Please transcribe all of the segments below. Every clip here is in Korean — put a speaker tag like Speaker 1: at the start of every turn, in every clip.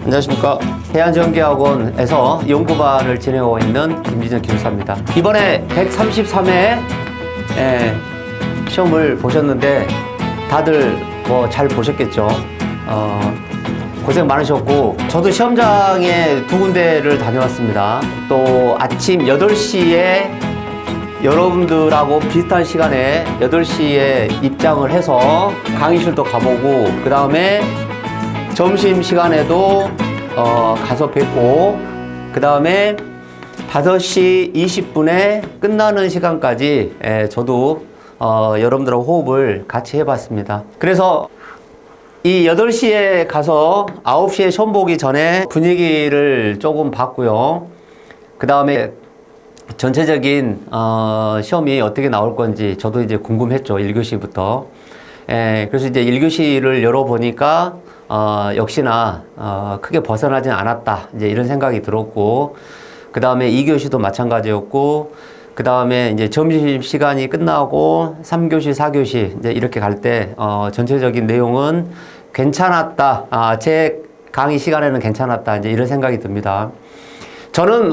Speaker 1: 안녕하십니까. 해안전기학원에서 연구반을 진행하고 있는 김진정 기술사입니다. 이번에 133회 시험을 보셨는데 다들 뭐 잘 보셨겠죠. 고생 많으셨고, 저도 시험장에 두 군데를 다녀왔습니다. 또 아침 8시에 여러분들하고 비슷한 시간에 8시에 입장을 해서 강의실도 가보고, 그 다음에 점심시간에도 가서 뵙고, 그 다음에 5시 20분에 끝나는 시간까지 저도 여러분들하고 호흡을 같이 해봤습니다. 그래서 이 8시에 가서 9시에 시험 보기 전에 분위기를 조금 봤고요. 그 다음에 전체적인 시험이 어떻게 나올 건지 저도 이제 궁금했죠. 1교시부터. 그래서 이제 1교시를 열어보니까 역시나 크게 벗어나진 않았다, 이제 이런 생각이 들었고, 그 다음에 2교시도 마찬가지였고, 그 다음에 이제 점심시간이 끝나고 3교시, 4교시 이제 이렇게 갈 때 전체적인 내용은 괜찮았다. 제 강의 시간에는 괜찮았다, 이제 이런 생각이 듭니다. 저는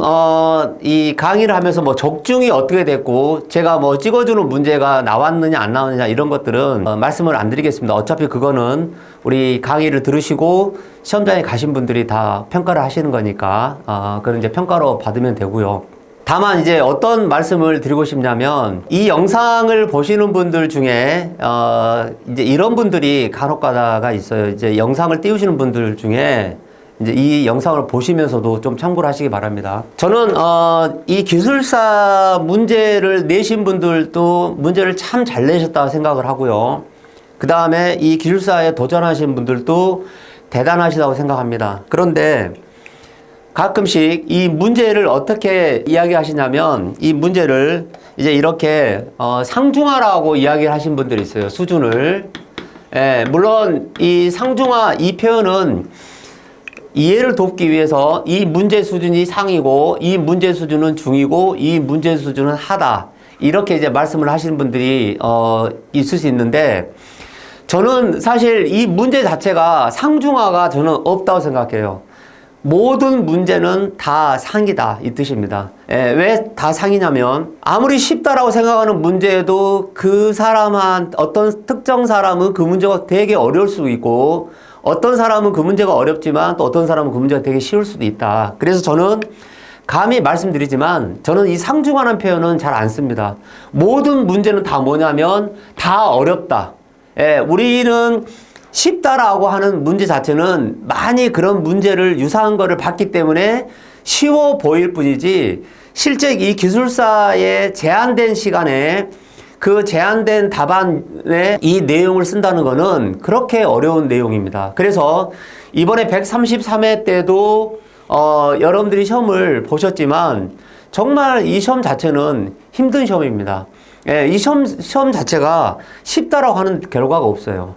Speaker 1: 이 강의를 하면서 뭐 적중이 어떻게 됐고, 제가 뭐 찍어주는 문제가 나왔느냐 안 나왔느냐 이런 것들은 말씀을 안 드리겠습니다. 어차피 그거는 우리 강의를 들으시고 시험장에 가신 분들이 다 평가를 하시는 거니까 그런 이제 평가로 받으면 되고요. 다만 이제 어떤 말씀을 드리고 싶냐면, 이 영상을 보시는 분들 중에 이제 이런 분들이 간혹 가다가 있어요. 이제 영상을 띄우시는 분들 중에 이제 이 영상을 보시면서도 좀 참고를 하시기 바랍니다. 저는 이 기술사 문제를 내신 분들도 문제를 참 잘 내셨다고 생각을 하고요. 그 다음에 이 기술사에 도전하신 분들도 대단하시다고 생각합니다. 그런데 가끔씩 이 문제를 어떻게 이야기하시냐면, 이 문제를 이제 이렇게 상중하라고 이야기를 하신 분들이 있어요. 수준을. 물론 이 상중하 이 표현은 이해를 돕기 위해서 이 문제 수준이 상이고 이 문제 수준은 중이고 이 문제 수준은 하다, 이렇게 이제 말씀을 하시는 분들이 있을 수 있는데, 저는 사실 이 문제 자체가 상중하가 저는 없다고 생각해요. 모든 문제는 다 상이다, 이 뜻입니다. 왜 다 상이냐면, 아무리 쉽다라고 생각하는 문제도 그 사람한 어떤 특정 사람은 그 문제가 되게 어려울 수도 있고, 어떤 사람은 그 문제가 어렵지만 또 어떤 사람은 그 문제가 되게 쉬울 수도 있다. 그래서 저는 감히 말씀드리지만, 저는 이 상중하라는 표현은 잘 안 씁니다. 모든 문제는 다 뭐냐면 다 어렵다. 우리는 쉽다라고 하는 문제 자체는 많이 그런 문제를 유사한 거를 봤기 때문에 쉬워 보일 뿐이지, 실제 이 기술사의 제한된 시간에 그 제한된 답안에 이 내용을 쓴다는 거는 그렇게 어려운 내용입니다. 그래서 이번에 133회 때도 여러분들이 시험을 보셨지만 정말 이 시험 자체는 힘든 시험입니다. 이 시험 자체가 쉽다라고 하는 결과가 없어요.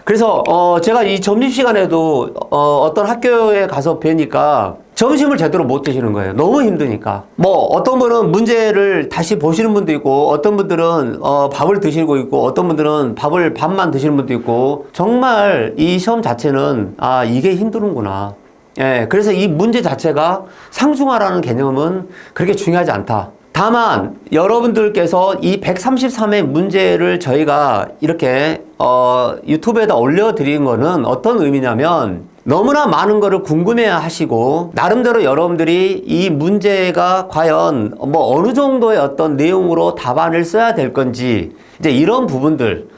Speaker 1: 그래서 제가 이 점심시간에도 어떤 학교에 가서 뵈니까 점심을 제대로 못 드시는 거예요. 너무 힘드니까. 뭐 어떤 분은 문제를 다시 보시는 분도 있고, 어떤 분들은 밥을 드시고 있고, 어떤 분들은 밥을 반만 드시는 분도 있고, 정말 이 시험 자체는 이게 힘드는구나. 그래서 이 문제 자체가 상중하라는 개념은 그렇게 중요하지 않다. 다만 여러분들께서 이 133회 문제를 저희가 이렇게 유튜브에다 올려드린 거는 어떤 의미냐면, 너무나 많은 거를 궁금해 하시고, 나름대로 여러분들이 이 문제가 과연 뭐 어느 정도의 어떤 내용으로 답안을 써야 될 건지, 이제 이런 부분들,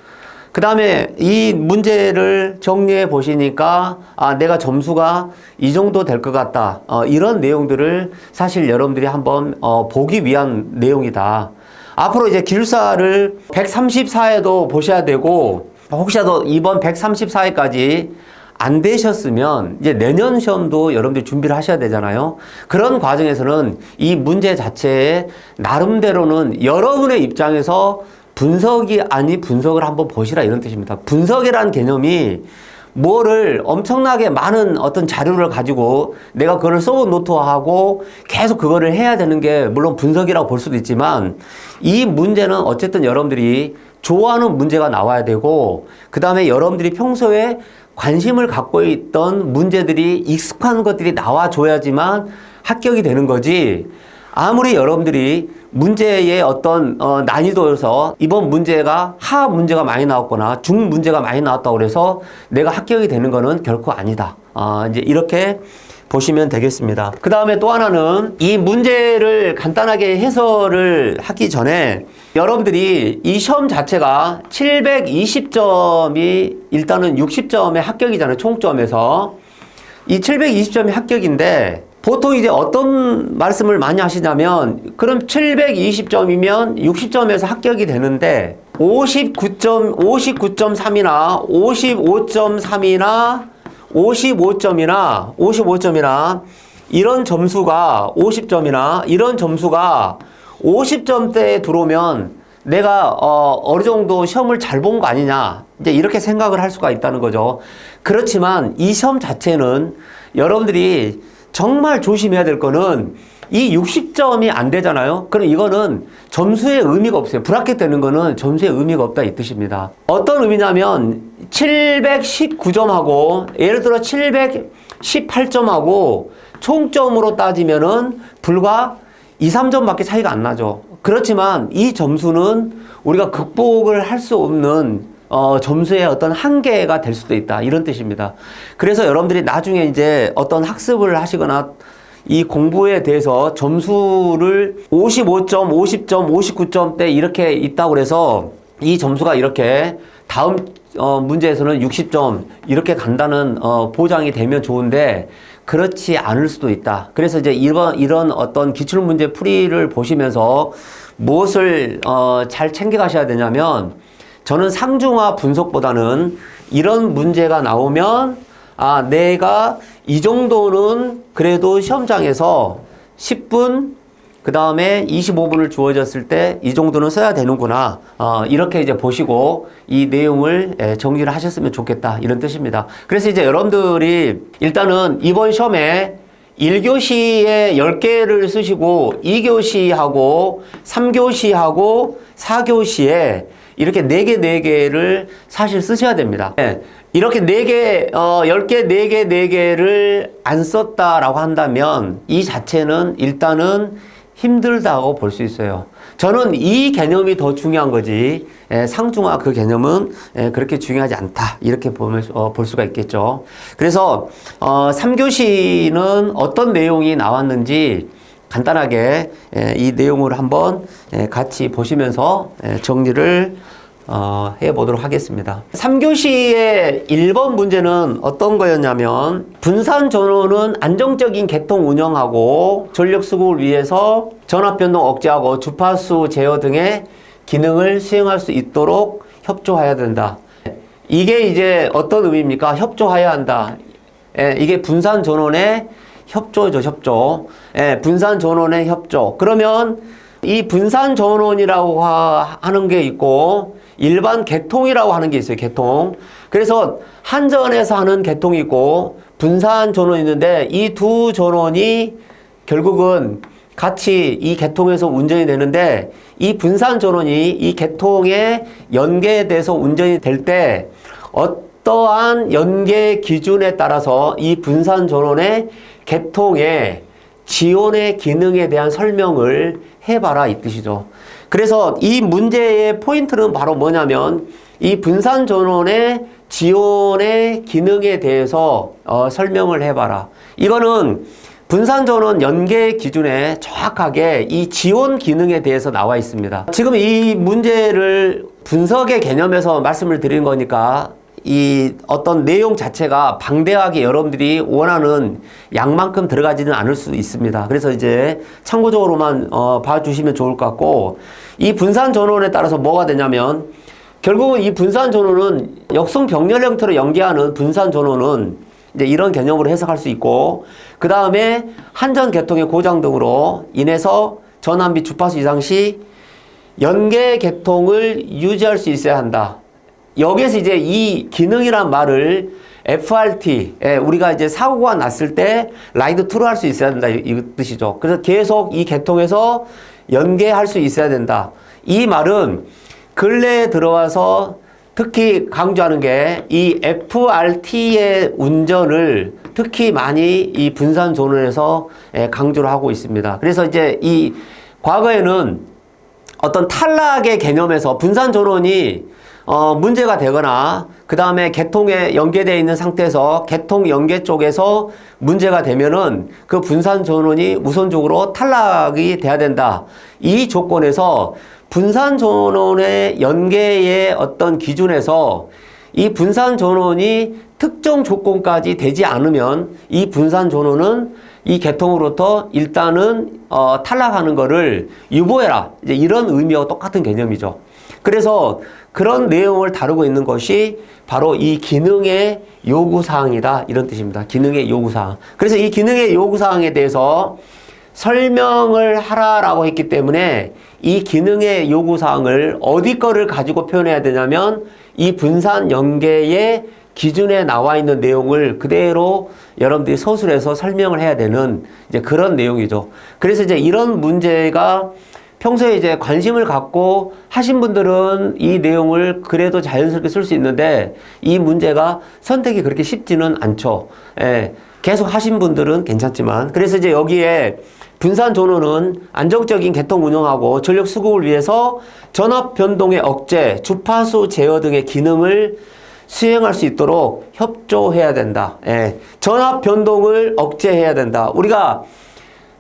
Speaker 1: 그 다음에 이 문제를 정리해 보시니까 내가 점수가 이 정도 될 것 같다, 이런 내용들을 사실 여러분들이 한번 보기 위한 내용이다. 앞으로 이제 기술사를 134회도 보셔야 되고, 혹시라도 이번 134회까지 안 되셨으면 이제 내년 시험도 여러분들이 준비를 하셔야 되잖아요. 그런 과정에서는 이 문제 자체에 나름대로는 여러분의 입장에서 분석이 아닌 분석을 한번 보시라, 이런 뜻입니다. 분석이라는 개념이 뭐를 엄청나게 많은 어떤 자료를 가지고 내가 그걸 써본 노트화하고 계속 그거를 해야 되는 게 물론 분석이라고 볼 수도 있지만, 이 문제는 어쨌든 여러분들이 좋아하는 문제가 나와야 되고, 그 다음에 여러분들이 평소에 관심을 갖고 있던 문제들이 익숙한 것들이 나와줘야지만 합격이 되는 거지. 아무리 여러분들이 문제의 어떤 난이도에서 이번 문제가 하 문제가 많이 나왔거나 중 문제가 많이 나왔다고 그래서 내가 합격이 되는 거는 결코 아니다. 이제 이렇게 보시면 되겠습니다. 그 다음에 또 하나는 이 문제를 간단하게 해설을 하기 전에 여러분들이 이 시험 자체가 720점이 일단은 60점의 합격이잖아요. 총점에서. 이 720점이 합격인데 보통 이제 어떤 말씀을 많이 하시냐면 그럼 720점이면 60점에서 합격이 되는데 59.3이나 55.3이나 55점이나 이런 점수가 50점이나 이런 점수가 50점대에 들어오면 내가 어느 정도 시험을 잘 본 거 아니냐 이제 이렇게 생각을 할 수가 있다는 거죠. 그렇지만 이 시험 자체는 여러분들이 정말 조심해야 될 거는 이 60점이 안 되잖아요. 그럼 이거는 점수의 의미가 없어요. 브라켓 되는 거는 점수의 의미가 없다 이 뜻입니다. 어떤 의미냐면 719점하고 예를 들어 718점하고 총점으로 따지면은 불과 2, 3점밖에 차이가 안 나죠. 그렇지만 이 점수는 우리가 극복을 할 수 없는 점수의 어떤 한계가 될 수도 있다. 이런 뜻입니다. 그래서 여러분들이 나중에 이제 어떤 학습을 하시거나 이 공부에 대해서 점수를 55점, 50점, 59점대 이렇게 있다고 그래서 이 점수가 이렇게 다음 문제에서는 60점 이렇게 간다는 보장이 되면 좋은데 그렇지 않을 수도 있다. 그래서 이제 이런 어떤 기출문제 풀이를 보시면서 무엇을 잘 챙겨가셔야 되냐면 저는 상중하 분석보다는 이런 문제가 나오면 내가 이 정도는 그래도 시험장에서 10분 그 다음에 25분을 주어졌을 때 이 정도는 써야 되는구나. 이렇게 이제 보시고 이 내용을 정리를 하셨으면 좋겠다. 이런 뜻입니다. 그래서 이제 여러분들이 일단은 이번 시험에 1교시에 10개를 쓰시고 2교시하고 3교시하고 4교시에 이렇게 4개를 사실 쓰셔야 됩니다. 이렇게 4개, 10개, 4개, 4개를 안 썼다라고 한다면 이 자체는 일단은 힘들다고 볼 수 있어요. 저는 이 개념이 더 중요한 거지 상중하 그 개념은 그렇게 중요하지 않다 이렇게 볼 수가 있겠죠. 그래서 3교시는 어떤 내용이 나왔는지 간단하게 이 내용을 한번 같이 보시면서 정리를 해보도록 하겠습니다. 3교시의 1번 문제는 어떤 거였냐면 분산 전원은 안정적인 개통 운영하고 전력 수급을 위해서 전압 변동 억제하고 주파수 제어 등의 기능을 수행할 수 있도록 협조해야 된다. 이게 이제 어떤 의미입니까? 협조해야 한다. 이게 분산 전원의 협조죠, 협조. 분산 전원의 협조. 그러면 이 분산 전원이라고 하는 게 있고 일반 개통이라고 하는 게 있어요. 개통. 그래서 한전에서 하는 개통이 있고 분산 전원이 있는데 이 두 전원이 결국은 같이 이 개통에서 운전이 되는데 이 분산 전원이 이 개통에 연계돼서 운전이 될 때 어떠한 연계 기준에 따라서 이 분산 전원의 개통의 지원의 기능에 대한 설명을 해봐라 이 뜻이죠. 그래서 이 문제의 포인트는 바로 뭐냐면 이 분산 전원의 지원의 기능에 대해서 설명을 해봐라. 이거는 분산 전원 연계 기준에 정확하게 이 지원 기능에 대해서 나와 있습니다. 지금 이 문제를 분석의 개념에서 말씀을 드리는 거니까 이 어떤 내용 자체가 방대하게 여러분들이 원하는 양만큼 들어가지는 않을 수 있습니다. 그래서 이제 참고적으로만 봐주시면 좋을 것 같고 이 분산 전원에 따라서 뭐가 되냐면 결국은 이 분산 전원은 역성 병렬 형태로 연계하는 분산 전원은 이제 이런 개념으로 해석할 수 있고 그 다음에 한전 개통의 고장 등으로 인해서 전압 및 주파수 이상 시 연계 개통을 유지할 수 있어야 한다. 여기에서 이제 이 기능이란 말을 FRT, 우리가 이제 사고가 났을 때 라이드 트루 할 수 있어야 된다 이 뜻이죠. 그래서 계속 이 개통에서 연계할 수 있어야 된다. 이 말은 근래에 들어와서 특히 강조하는 게 이 FRT의 운전을 특히 많이 이 분산 전원에서 강조를 하고 있습니다. 그래서 이제 이 과거에는 어떤 탈락의 개념에서 분산 전원이 문제가 되거나 그 다음에 개통에 연계되어 있는 상태에서 개통 연계 쪽에서 문제가 되면은 그 분산 전원이 우선적으로 탈락이 돼야 된다. 이 조건에서 분산 전원의 연계의 어떤 기준에서 이 분산 전원이 특정 조건까지 되지 않으면 이 분산 전원은 이 개통으로부터 일단은 탈락하는 거를 유보해라. 이제 이런 의미와 똑같은 개념이죠. 그래서 그런 내용을 다루고 있는 것이 바로 이 기능의 요구사항이다. 이런 뜻입니다. 기능의 요구사항. 그래서 이 기능의 요구사항에 대해서 설명을 하라라고 했기 때문에 이 기능의 요구사항을 어디 거를 가지고 표현해야 되냐면 이 분산 연계의 기준에 나와 있는 내용을 그대로 여러분들이 서술해서 설명을 해야 되는 이제 그런 내용이죠. 그래서 이제 이런 문제가 평소에 이제 관심을 갖고 하신 분들은 이 내용을 그래도 자연스럽게 쓸 수 있는데 이 문제가 선택이 그렇게 쉽지는 않죠. 예, 계속 하신 분들은 괜찮지만 그래서 이제 여기에 분산 전원은 안정적인 개통 운영하고 전력 수급을 위해서 전압 변동의 억제, 주파수 제어 등의 기능을 수행할 수 있도록 협조해야 된다. 예, 전압 변동을 억제해야 된다. 우리가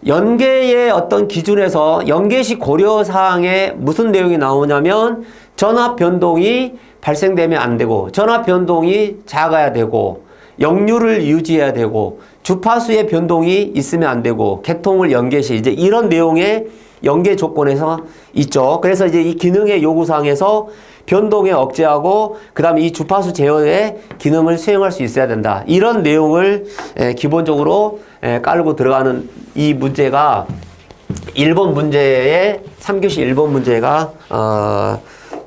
Speaker 1: 연계의 어떤 기준에서 연계시 고려사항에 무슨 내용이 나오냐면 전압 변동이 발생되면 안 되고 전압 변동이 작아야 되고 역류를 유지해야 되고 주파수의 변동이 있으면 안 되고 개통을 연계시 이제 이런 내용의 연계 조건에서 있죠. 그래서 이제 이 기능의 요구사항에서 변동에 억제하고 그 다음에 이 주파수 제어의 기능을 수행할 수 있어야 된다. 이런 내용을 기본적으로 깔고 들어가는 이 문제가 1번 문제의 3교시 1번 문제가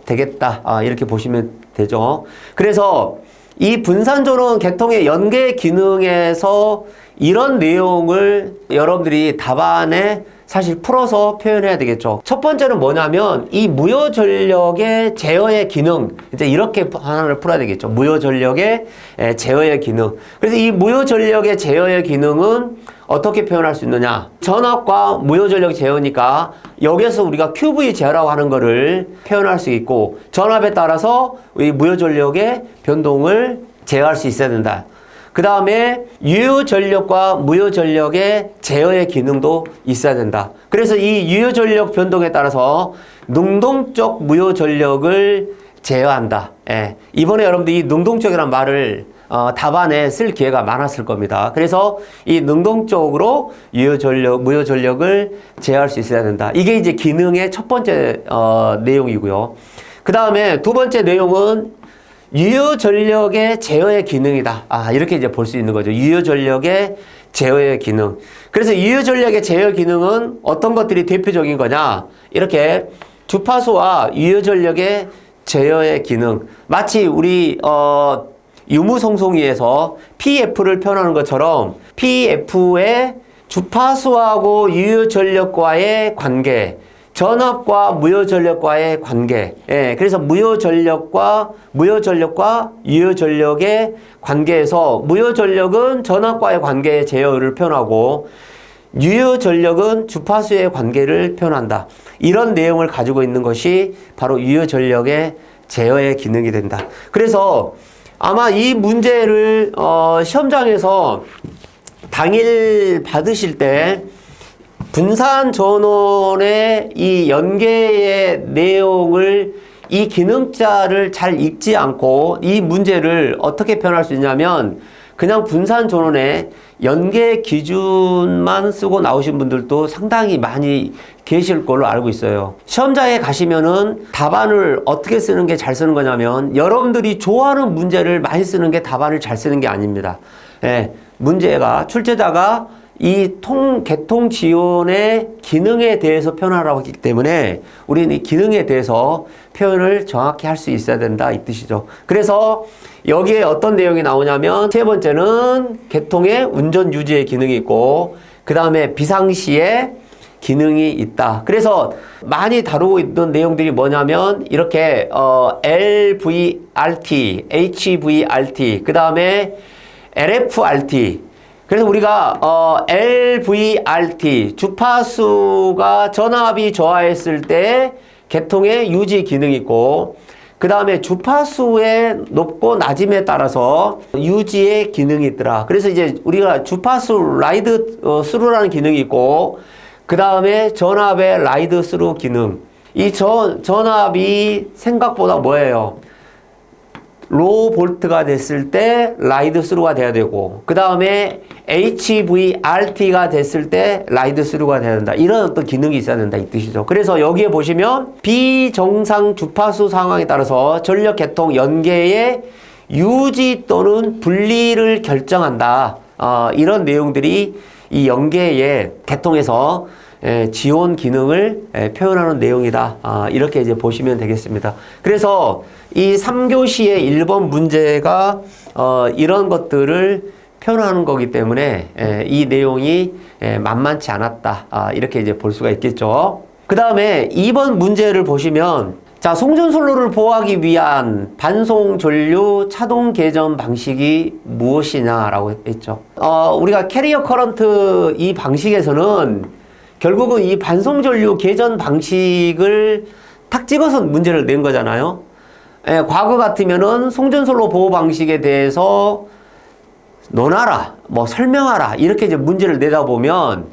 Speaker 1: 되겠다. 이렇게 보시면 되죠. 그래서 이 분산전원 개통의 연계 기능에서 이런 내용을 여러분들이 답안에 사실 풀어서 표현해야 되겠죠. 첫 번째는 뭐냐면 이 무효전력의 제어의 기능 이제 이렇게 하나를 풀어야 되겠죠. 무효전력의 제어의 기능. 그래서 이 무효전력의 제어의 기능은 어떻게 표현할 수 있느냐. 전압과 무효전력 제어니까 여기에서 우리가 QV 제어라고 하는 거를 표현할 수 있고 전압에 따라서 이 무효전력의 변동을 제어할 수 있어야 된다. 그 다음에 유효전력과 무효전력의 제어의 기능도 있어야 된다. 그래서 이 유효전력 변동에 따라서 능동적 무효전력을 제어한다. 예. 이번에 여러분들이 이 능동적이라는 말을 답안에 쓸 기회가 많았을 겁니다. 그래서 이 능동적으로 유효전력, 무효전력을 제어할 수 있어야 된다. 이게 이제 기능의 첫 번째 내용이고요. 그 다음에 두 번째 내용은 유효전력의 제어의 기능이다. 이렇게 이제 볼 수 있는 거죠. 유효전력의 제어의 기능. 그래서 유효전력의 제어 기능은 어떤 것들이 대표적인 거냐? 이렇게 주파수와 유효전력의 제어의 기능. 마치 우리 유무송송이에서 PF를 표현하는 것처럼 PF의 주파수하고 유효전력과의 관계, 전압과 무효전력과의 관계. 예, 그래서 무효전력과 유효전력의 관계에서 무효전력은 전압과의 관계의 제어를 표현하고 유효전력은 주파수의 관계를 표현한다. 이런 내용을 가지고 있는 것이 바로 유효전력의 제어의 기능이 된다. 그래서 아마 이 문제를 시험장에서 당일 받으실 때 분산 전원의 이 연계의 내용을 이 기능자를 잘 읽지 않고 이 문제를 어떻게 표현할 수 있냐면 그냥 분산 전원의 연계 기준만 쓰고 나오신 분들도 상당히 많이 계실 걸로 알고 있어요. 시험장에 가시면은 답안을 어떻게 쓰는 게 잘 쓰는 거냐면 여러분들이 좋아하는 문제를 많이 쓰는 게 답안을 잘 쓰는 게 아닙니다. 예, 문제가 출제자가 이 개통 지원의 기능에 대해서 표현하라고 했기 때문에 우리는 이 기능에 대해서 표현을 정확히 할 수 있어야 된다 이 뜻이죠. 그래서 여기에 어떤 내용이 나오냐면 세 번째는 개통의 운전 유지의 기능이 있고 그 다음에 비상시에 기능이 있다. 그래서 많이 다루고 있던 내용들이 뭐냐면 이렇게 LVRT, HVRT, 그 다음에 LFRT. 그래서 우리가 LVRT 주파수가 전압이 저하했을 때 계통의 유지 기능이 있고, 그 다음에 주파수의 높고 낮음에 따라서 유지의 기능이 있더라. 그래서 이제 우리가 주파수 라이드 스루라는 기능이 있고, 그 다음에 전압의 라이드 스루 기능. 이 전압이 생각보다 뭐예요? 로우 볼트가 됐을 때 라이드 스루가 돼야 되고, 그 다음에 HVRT가 됐을 때 라이드 스루가 돼야 된다. 이런 어떤 기능이 있어야 된다 이 뜻이죠. 그래서 여기에 보시면 비정상 주파수 상황에 따라서 전력 계통 연계의 유지 또는 분리를 결정한다. 이런 내용들이 이 연계의 계통에서 지원 기능을 표현하는 내용이다. 이렇게 이제 보시면 되겠습니다. 그래서 이 3교시의 1번 문제가 이런 것들을 표현하는 거기 때문에 이 내용이 만만치 않았다. 이렇게 이제 볼 수가 있겠죠. 그 다음에 2번 문제를 보시면, 자, 송전솔로를 보호하기 위한 반송 전류 차동 개전 방식이 무엇이냐라고 했죠. 우리가 캐리어 커런트 이 방식에서는 결국은 이 반송 전류 개전 방식을 탁 찍어서 문제를 낸 거잖아요. 과거 같으면은 송전솔로 보호 방식에 대해서 논하라, 뭐 설명하라, 이렇게 이제 문제를 내다 보면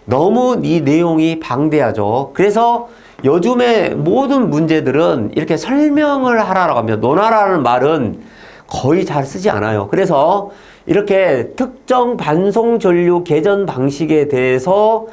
Speaker 1: 너무 이 내용이 방대하죠. 그래서 요즘에 모든 문제들은 이렇게 설명을 하라고 하면, 논하라는 말은 거의 잘 쓰지 않아요. 그래서 이렇게 특정 반송 전류 개전 방식에 대해서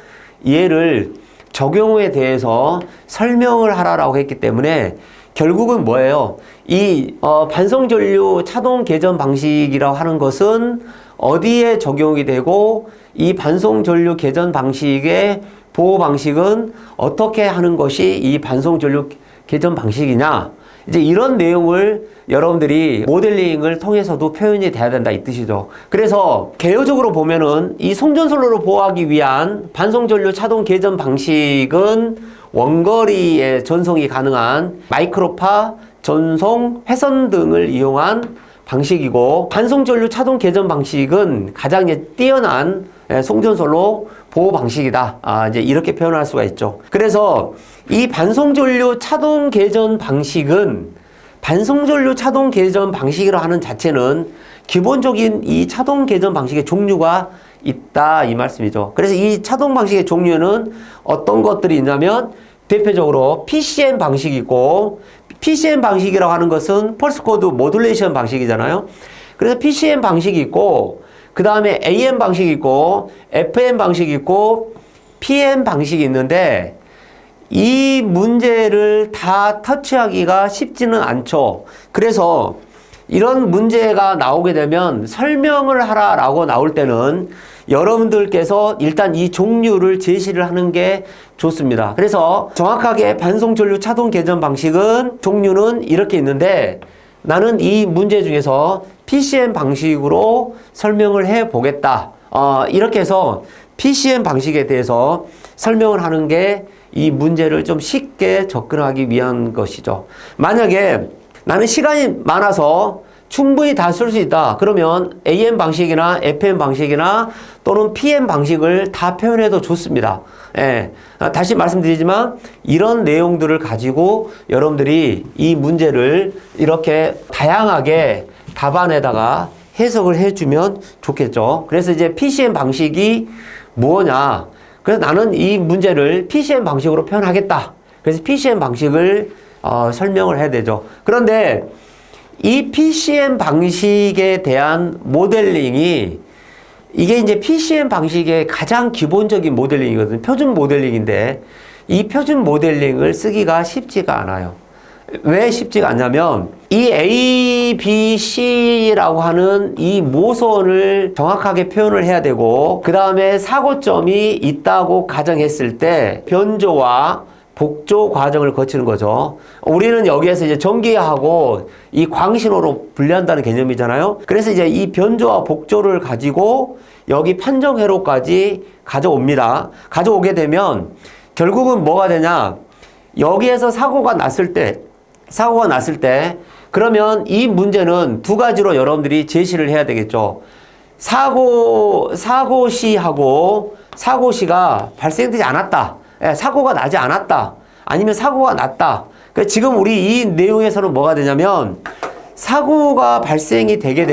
Speaker 1: 얘를 적용에 대해서 설명을 하라고 했기 때문에 결국은 뭐예요? 이 반송전류 차동 개전 방식이라고 하는 것은 어디에 적용이 되고, 이 반송전류 개전 방식의 보호 방식은 어떻게 하는 것이 이 반송전류 개전 방식이냐, 이제 이런 내용을 여러분들이 모델링을 통해서도 표현이 돼야 된다 이 뜻이죠. 그래서 개요적으로 보면은 이 송전솔로를 보호하기 위한 반송전류 차동 개전 방식은 원거리에 전송이 가능한 마이크로파, 전송, 회선 등을 이용한 방식이고, 반송전류 차동 개전 방식은 가장 뛰어난 송전솔로 보호 방식이다. 이제 이렇게 표현할 수가 있죠. 그래서 이 반송전류 차동 개전 방식은, 반송전류 차동 개전 방식이라 하는 자체는 기본적인 이 차동 개전 방식의 종류가 있다 이 말씀이죠. 그래서 이 차동 방식의 종류는 어떤 것들이 있냐면, 대표적으로 PCM 방식이 있고, PCM 방식이라고 하는 것은 펄스 코드 모듈레이션 방식이잖아요. 그래서 PCM 방식이 있고, 그 다음에 AM 방식이 있고, FM 방식이 있고, PM 방식이 있는데, 이 문제를 다 터치하기가 쉽지는 않죠. 그래서 이런 문제가 나오게 되면 설명을 하라라고 나올 때는 여러분들께서 일단 이 종류를 제시를 하는 게 좋습니다. 그래서 정확하게 반송전류 차동 개전 방식은 종류는 이렇게 있는데, 나는 이 문제 중에서 PCM 방식으로 설명을 해 보겠다. 이렇게 해서 PCM 방식에 대해서 설명을 하는 게 이 문제를 좀 쉽게 접근하기 위한 것이죠. 만약에 나는 시간이 많아서 충분히 다 쓸 수 있다. 그러면 AM 방식이나 FM 방식이나 또는 PM 방식을 다 표현해도 좋습니다. 다시 말씀드리지만 이런 내용들을 가지고 여러분들이 이 문제를 이렇게 다양하게 답안에다가 해석을 해주면 좋겠죠. 그래서 이제 PCM 방식이 뭐냐. 그래서 나는 이 문제를 PCM 방식으로 표현하겠다. 그래서 PCM 방식을 설명을 해야 되죠. 그런데 이 PCM 방식에 대한 모델링이, 이게 이제 PCM 방식의 가장 기본적인 모델링이거든요. 표준 모델링인데 이 표준 모델링을 쓰기가 쉽지가 않아요. 왜 쉽지가 않냐면, 이 A, B, C라고 하는 이 모선을 정확하게 표현을 해야 되고, 그 다음에 사고점이 있다고 가정했을 때 변조와 복조 과정을 거치는 거죠. 우리는 여기에서 이제 전기하고 이 광신호로 분리한다는 개념이잖아요. 그래서 이제 이 변조와 복조를 가지고 여기 판정회로까지 가져옵니다. 가져오게 되면 결국은 뭐가 되냐? 여기에서 사고가 났을 때 그러면 이 문제는 두 가지로 여러분들이 제시를 해야 되겠죠. 사고시하고 사고시가 발생되지 않았다. 사고가 나지 않았다. 아니면 사고가 났다. 그러니까 지금 우리 이 내용에서는 뭐가 되냐면 사고가 발생이 되게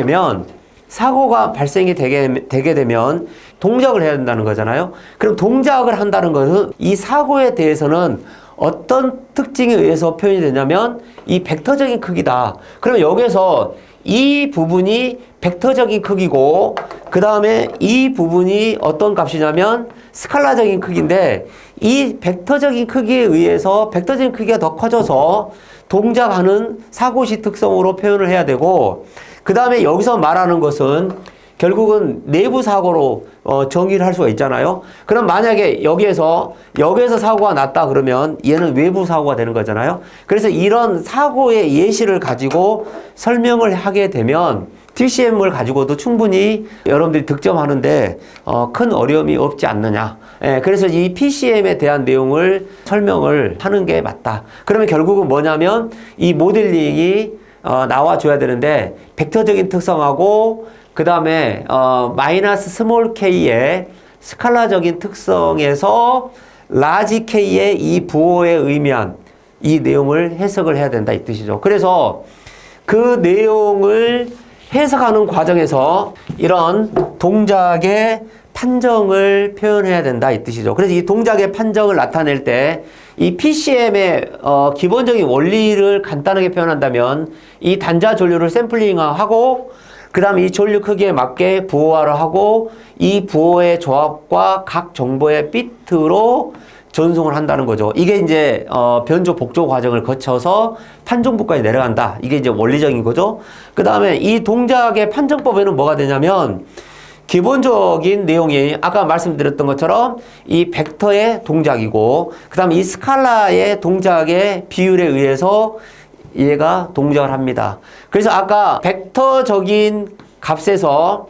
Speaker 1: 되면 동작을 해야 된다는 거잖아요. 그럼 동작을 한다는 것은 이 사고에 대해서는 어떤 특징에 의해서 표현이 되냐면 이 벡터적인 크기다. 그럼 여기서 이 부분이 벡터적인 크기고 그 다음에 이 부분이 어떤 값이냐면 스칼라적인 크기인데 이 벡터적인 크기에 의해서 벡터적인 크기가 더 커져서 동작하는 사고시 특성으로 표현을 해야 되고 그 다음에 여기서 말하는 것은 결국은 내부 사고로 정의를 할 수가 있잖아요. 그럼 만약에 여기에서 사고가 났다 그러면 얘는 외부 사고가 되는 거잖아요. 그래서 이런 사고의 예시를 가지고 설명을 하게 되면 TCM을 가지고도 충분히 여러분들이 득점하는데 큰 어려움이 없지 않느냐. 그래서 이 PCM에 대한 내용을 설명을 하는 게 맞다. 그러면 결국은 뭐냐면 이 모델링이 나와줘야 되는데 벡터적인 특성하고 그 다음에 마이너스 스몰 k의 스칼라적인 특성에서 라지 k의 이 부호에 의미한 이 내용을 해석을 해야 된다 이 뜻이죠. 그래서 그 내용을 해석하는 과정에서 이런 동작의 판정을 표현해야 된다 이 뜻이죠. 그래서 이 동작의 판정을 나타낼 때 이 PCM의 기본적인 원리를 간단하게 표현한다면 이 단자 전류를 샘플링하고 그 다음에 이 전류 크기에 맞게 부호화를 하고 이 부호의 조합과 각 정보의 비트로 전송을 한다는 거죠. 이게 이제 변조 복조 과정을 거쳐서 판정부까지 내려간다. 이게 이제 원리적인 거죠. 그 다음에 이 동작의 판정법에는 뭐가 되냐면 기본적인 내용이 아까 말씀드렸던 것처럼 이 벡터의 동작이고 그 다음에 이 스칼라의 동작의 비율에 의해서 얘가 동작을 합니다. 그래서 아까 벡터적인 값에서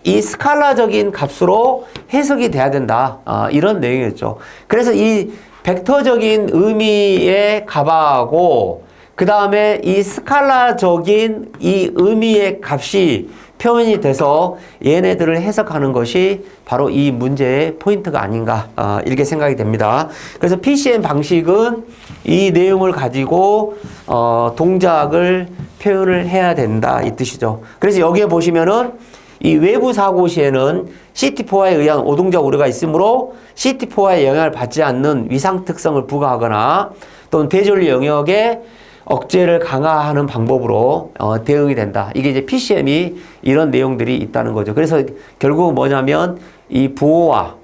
Speaker 1: 이 스칼라적인 값으로 해석이 돼야 된다. 이런 내용이었죠. 그래서 이 벡터적인 의미의 값하고 그 다음에 이 스칼라적인 이 의미의 값이 표현이 돼서 얘네들을 해석하는 것이 바로 이 문제의 포인트가 아닌가 이렇게 생각이 됩니다. 그래서 PCM 방식은 이 내용을 가지고 동작을 표현을 해야 된다 이 뜻이죠. 그래서 여기에 보시면은 이 외부 사고 시에는 CT4에 의한 오동작 우려가 있으므로 CT4의 영향을 받지 않는 위상 특성을 부과하거나 또는 대전류 영역에 억제를 강화하는 방법으로 대응이 된다. 이게 이제 PCM이 이런 내용들이 있다는 거죠. 그래서 결국은 뭐냐면 이 부호화,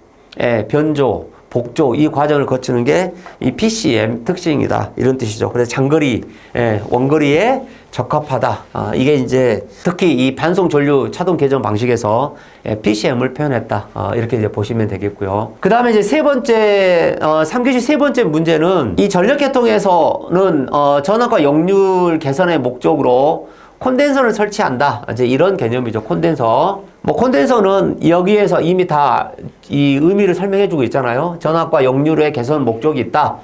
Speaker 1: 변조, 복조 이 과정을 거치는 게 이 PCM 특징이다. 이런 뜻이죠. 그래서 장거리, 원거리에 적합하다. 이게 이제 특히 이 반송 전류 차동 개전 방식에서 PCM을 표현했다. 이렇게 이제 보시면 되겠고요. 그 다음에 이제 세 번째, 3교시 세 번째 문제는 이 전력계통에서는 전압과 역률 개선의 목적으로 콘덴서를 설치한다. 이제 이런 개념이죠. 콘덴서. 콘덴서는 여기에서 이미 다 이 의미를 설명해 주고 있잖아요. 전압과 역률의 개선 목적이 있다.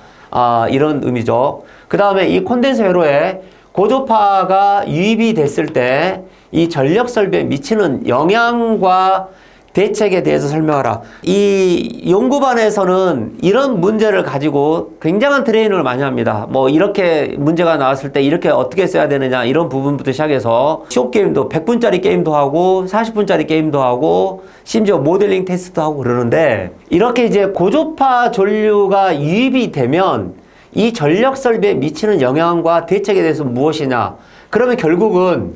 Speaker 1: 이런 의미죠. 그 다음에 이 콘덴서 회로에 고조파가 유입이 됐을 때 이 전력 설비에 미치는 영향과 대책에 대해서 설명하라. 이 연구반에서는 이런 문제를 가지고 굉장한 트레이닝을 많이 합니다. 이렇게 문제가 나왔을 때 이렇게 어떻게 써야 되느냐 이런 부분부터 시작해서 쇼게임도 100분짜리 게임도 하고 40분짜리 게임도 하고 심지어 모델링 테스트도 하고 그러는데 이렇게 이제 고조파 전류가 유입이 되면 이 전력 설비에 미치는 영향과 대책에 대해서 무엇이냐. 그러면 결국은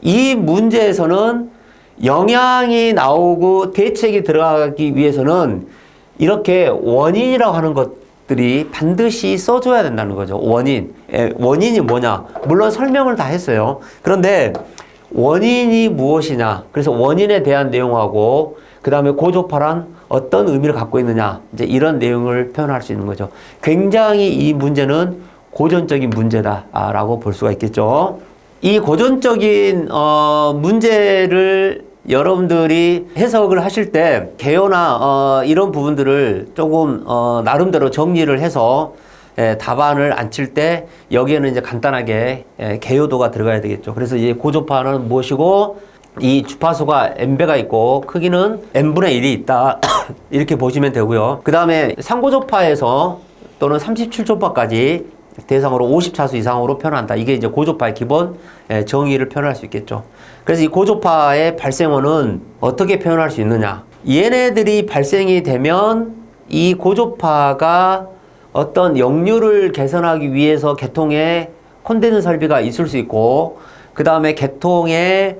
Speaker 1: 이 문제에서는 영향이 나오고 대책이 들어가기 위해서는 이렇게 원인이라고 하는 것들이 반드시 써줘야 된다는 거죠. 원인이 뭐냐. 물론 설명을 다 했어요. 그런데 원인이 무엇이냐. 그래서 원인에 대한 내용하고 그 다음에 고조파란 어떤 의미를 갖고 있느냐, 이제 이런 내용을 표현할 수 있는 거죠. 굉장히 이 문제는 고전적인 문제다라고 볼 수가 있겠죠. 이 고전적인 문제를 여러분들이 해석을 하실 때 개요나 이런 부분들을 조금 나름대로 정리를 해서 답안을 안 칠 때 여기에는 이제 간단하게 개요도가 들어가야 되겠죠. 그래서 이제 고조파는 무엇이고 이 주파수가 n배가 있고 크기는 n분의 1이 있다 이렇게 보시면 되고요. 그 다음에 상고조파에서 또는 37조파까지 대상으로 50차수 이상으로 표현한다. 이게 이제 고조파의 기본 정의를 표현할 수 있겠죠. 그래서 이 고조파의 발생원은 어떻게 표현할 수 있느냐. 얘네들이 발생이 되면 이 고조파가 어떤 역류를 개선하기 위해서 개통에 콘덴서 설비가 있을 수 있고, 그 다음에 개통에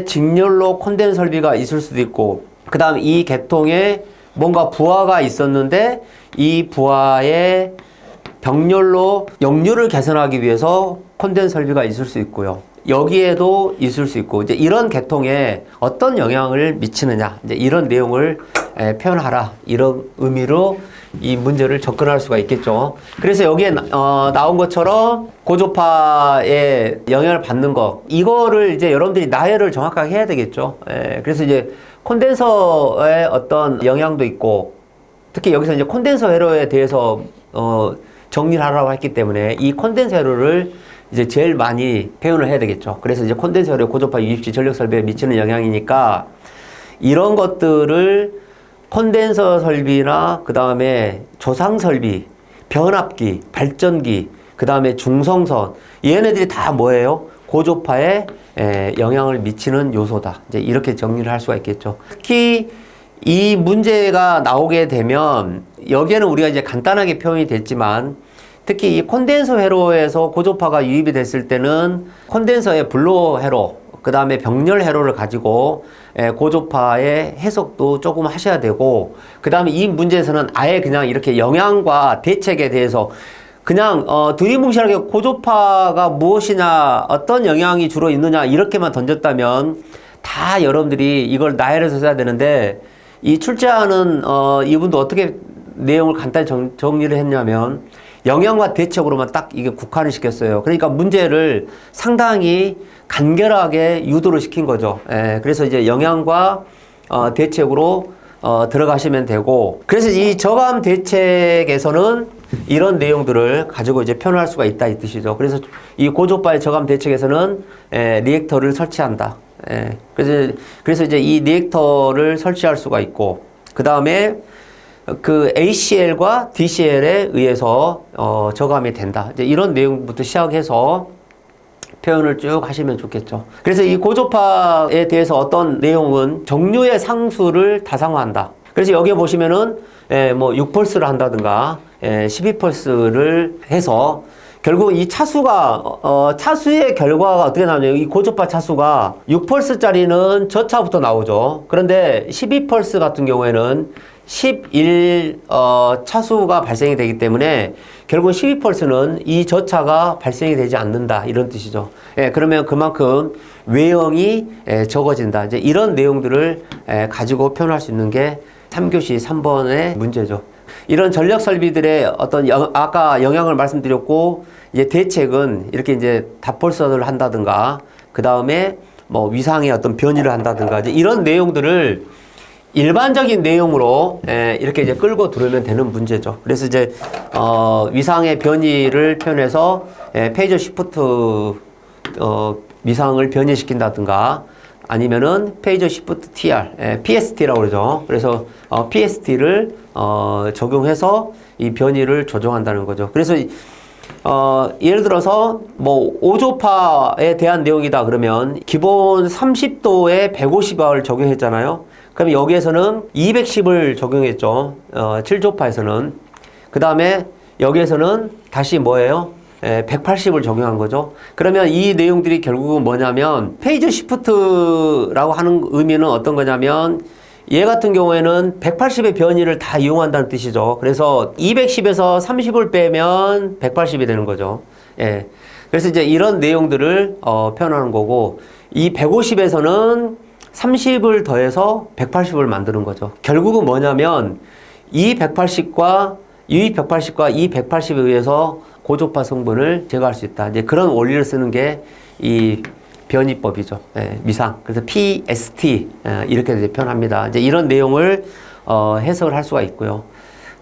Speaker 1: 직렬로 콘덴서 설비가 있을 수도 있고, 그 다음 이 개통에 뭔가 부하가 있었는데 이 부하에 병렬로 역류를 개선하기 위해서 콘덴서 설비가 있을 수 있고요. 여기에도 있을 수 있고, 이제 이런 개통에 어떤 영향을 미치느냐, 이제 이런 내용을 표현하라, 이런 의미로 이 문제를 접근할 수가 있겠죠. 그래서 여기에 나온 것처럼 고조파에 영향을 받는 거, 이거를 이제 여러분들이 나열을 정확하게 해야 되겠죠. 그래서 이제 콘덴서의 어떤 영향도 있고, 특히 여기서 이제 콘덴서 회로에 대해서 정리를 하라고 했기 때문에 이 콘덴서 회로를 이제 제일 많이 표현을 해야 되겠죠. 그래서 이제 콘덴서 회로 고조파 유입시 전력 설비에 미치는 영향이니까 이런 것들을 콘덴서 설비나 그 다음에 조상 설비, 변압기, 발전기, 그 다음에 중성선, 얘네들이 다 뭐예요? 고조파에 영향을 미치는 요소다. 이제 이렇게 정리를 할 수가 있겠죠. 특히 이 문제가 나오게 되면 여기에는 우리가 이제 간단하게 표현이 됐지만, 특히 이 콘덴서 회로에서 고조파가 유입이 됐을 때는 콘덴서의 블로 회로, 그 다음에 병렬 회로를 가지고 고조파의 해석도 조금 하셔야 되고, 그 다음에 이 문제에서는 아예 그냥 이렇게 영향과 대책에 대해서 그냥 두리뭉실하게 고조파가 무엇이냐, 어떤 영향이 주로 있느냐 이렇게만 던졌다면 다 여러분들이 이걸 나열해서 써야 되는데, 이 출제하는 이분도 어떻게 내용을 간단히 정리를 했냐면 영향과 대책으로만 딱 이게 국한을 시켰어요. 그러니까 문제를 상당히 간결하게 유도를 시킨 거죠. 그래서 이제 영향과 대책으로 들어가시면 되고, 그래서 이 저감 대책에서는 이런 내용들을 가지고 이제 표현할 수가 있다 이 뜻이죠. 그래서 이 고조파의 저감 대책에서는 리액터를 설치한다. 그래서 이제 이 리액터를 설치할 수가 있고, 그 다음에 그 ACL과 DCL에 의해서 저감이 된다. 이제 이런 내용부터 시작해서 표현을 쭉 하시면 좋겠죠. 그래서 이 고조파에 대해서 어떤 내용은 정류의 상수를 다상화한다. 그래서 여기에 보시면은 뭐 6펄스를 한다든가 12펄스를 해서 결국 이 차수가 차수의 결과가 어떻게 나오냐면, 이 고조파 차수가 6펄스짜리는 저차부터 나오죠. 그런데 12펄스 같은 경우에는 11 차수가 발생이 되기 때문에 결국 12펄스는 이 저차가 발생이 되지 않는다, 이런 뜻이죠. 그러면 그만큼 외형이 적어진다. 이제 이런 내용들을 가지고 표현할 수 있는 게 3교시 3번의 문제죠. 이런 전력 설비들의 어떤 아까 영향을 말씀드렸고, 이제 대책은 이렇게 이제 다폴서를 한다든가, 그 다음에 뭐 위상의 어떤 변이를 한다든가, 이제 이런 내용들을 일반적인 내용으로 이렇게 이제 끌고 들어오면 되는 문제죠. 그래서 이제 위상의 변이를 표현해서 페이저 시프트 위상을 변이시킨다든가, 아니면은 페이저 시프트 TR, PST라고 그러죠. 그래서 PST를 적용해서 이 변이를 조정한다는 거죠. 그래서 예를 들어서 뭐 5조파에 대한 내용이다 그러면 기본 30도에 150R을 적용했잖아요. 그럼 여기에서는 210을 적용했죠. 7조파에서는. 그 다음에 여기에서는 다시 뭐예요? 180을 적용한 거죠. 그러면 이 내용들이 결국은 뭐냐면, 페이저 시프트라고 하는 의미는 어떤 거냐면, 얘 같은 경우에는 180의 변이를 다 이용한다는 뜻이죠. 그래서 210에서 30을 빼면 180이 되는 거죠. 그래서 이제 이런 내용들을 표현하는 거고, 이 150에서는 30을 더해서 180을 만드는 거죠. 결국은 뭐냐면 이 180과 이 180에 의해서 고조파 성분을 제거할 수 있다. 이제 그런 원리를 쓰는 게 이 변이법이죠. 예, 미상. 그래서 PST 이렇게 이제 표현합니다. 이제 이런 내용을 해석을 할 수가 있고요.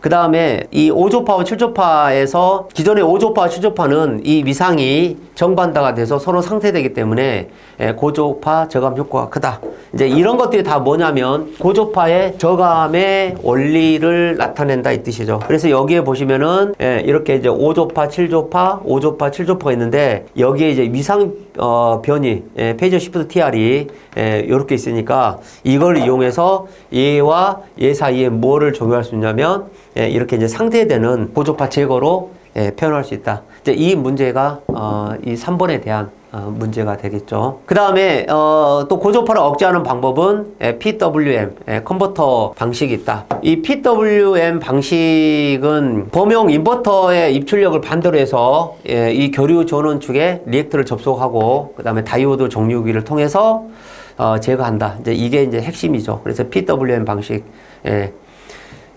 Speaker 1: 그 다음에 이 5조파와 7조파에서 기존의 5조파와 7조파는 이 미상이 정반대가 돼서 서로 상쇄되기 때문에 고조파 저감 효과가 크다. 이제 이런 것들이 다 뭐냐면 고조파의 저감의 원리를 나타낸다 이 뜻이죠. 그래서 여기에 보시면은 이렇게 이제 5조파, 7조파, 5조파, 7조파가 있는데 여기에 이제 미상 변이 페이저 시프트 TR이 이렇게 있으니까 이걸 이용해서 얘와 얘 사이에 뭐를 적용할 수 있냐면 이렇게 이제 상쇄되는 고조파 제거로 표현할 수 있다. 이제 이 문제가 이 3번에 대한 문제가 되겠죠. 그 다음에 또 고조파를 억제하는 방법은 PWM 컨버터 방식이 있다. 이 PWM 방식은 범용 인버터의 입출력을 반대로 해서 이 교류 전원축에 리액터를 접속하고 그 다음에 다이오드 종류기를 통해서 제거한다. 이제 이게 이제 핵심이죠. 그래서 PWM 방식.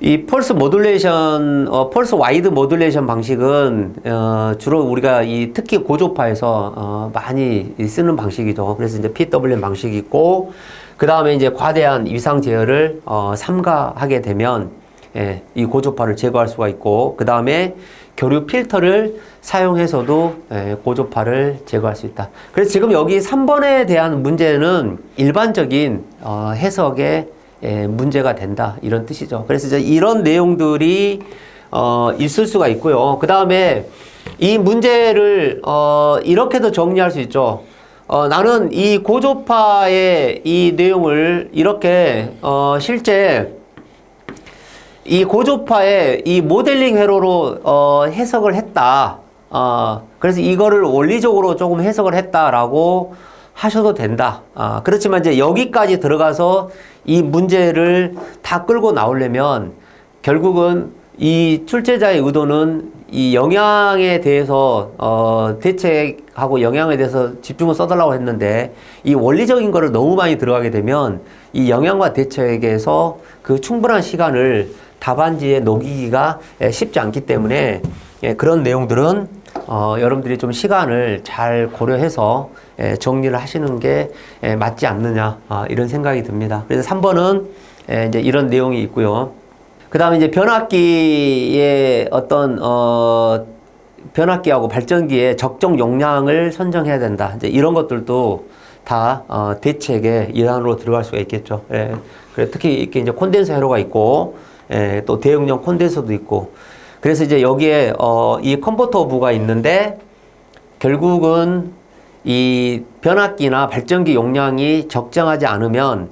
Speaker 1: 이 펄스 모듈레이션, 펄스 와이드 모듈레이션 방식은 주로 우리가 이 특히 고조파에서 많이 쓰는 방식이죠. 그래서 이제 PWM 방식이 있고, 그 다음에 이제 과대한 위상 제어를 삼가하게 되면 이 고조파를 제거할 수가 있고, 그 다음에 교류 필터를 사용해서도 고조파를 제거할 수 있다. 그래서 지금 여기 3번에 대한 문제는 일반적인 해석의 문제가 된다 이런 뜻이죠. 그래서 이제 이런 내용들이 있을 수가 있고요. 그 다음에 이 문제를 이렇게도 정리할 수 있죠. 나는 이 고조파의 이 내용을 이렇게 실제 이 고조파의 이 모델링 회로로 해석을 했다. 그래서 이거를 원리적으로 조금 해석을 했다라고 하셔도 된다. 그렇지만 이제 여기까지 들어가서 이 문제를 다 끌고 나오려면 결국은 이 출제자의 의도는 이 영향에 대해서 대책하고 영향에 대해서 집중을 써달라고 했는데 이 원리적인 거를 너무 많이 들어가게 되면 이 영향과 대책에서 그 충분한 시간을 답안지에 녹이기가 쉽지 않기 때문에 그런 내용들은 여러분들이 좀 시간을 잘 고려해서 정리를 하시는 게 맞지 않느냐 이런 생각이 듭니다. 그래서 3번은 이제 이런 내용이 있고요. 그 다음에 이제 변압기의 어떤 변압기하고 발전기의 적정 용량을 선정해야 된다. 이제 이런 것들도 다 대책의 일환으로 들어갈 수가 있겠죠. 그래 특히 이렇게 이제 콘덴서 회로가 있고 또 대용량 콘덴서도 있고. 그래서 이제 여기에 이 컨버터부가 있는데 결국은 이 변압기나 발전기 용량이 적정하지 않으면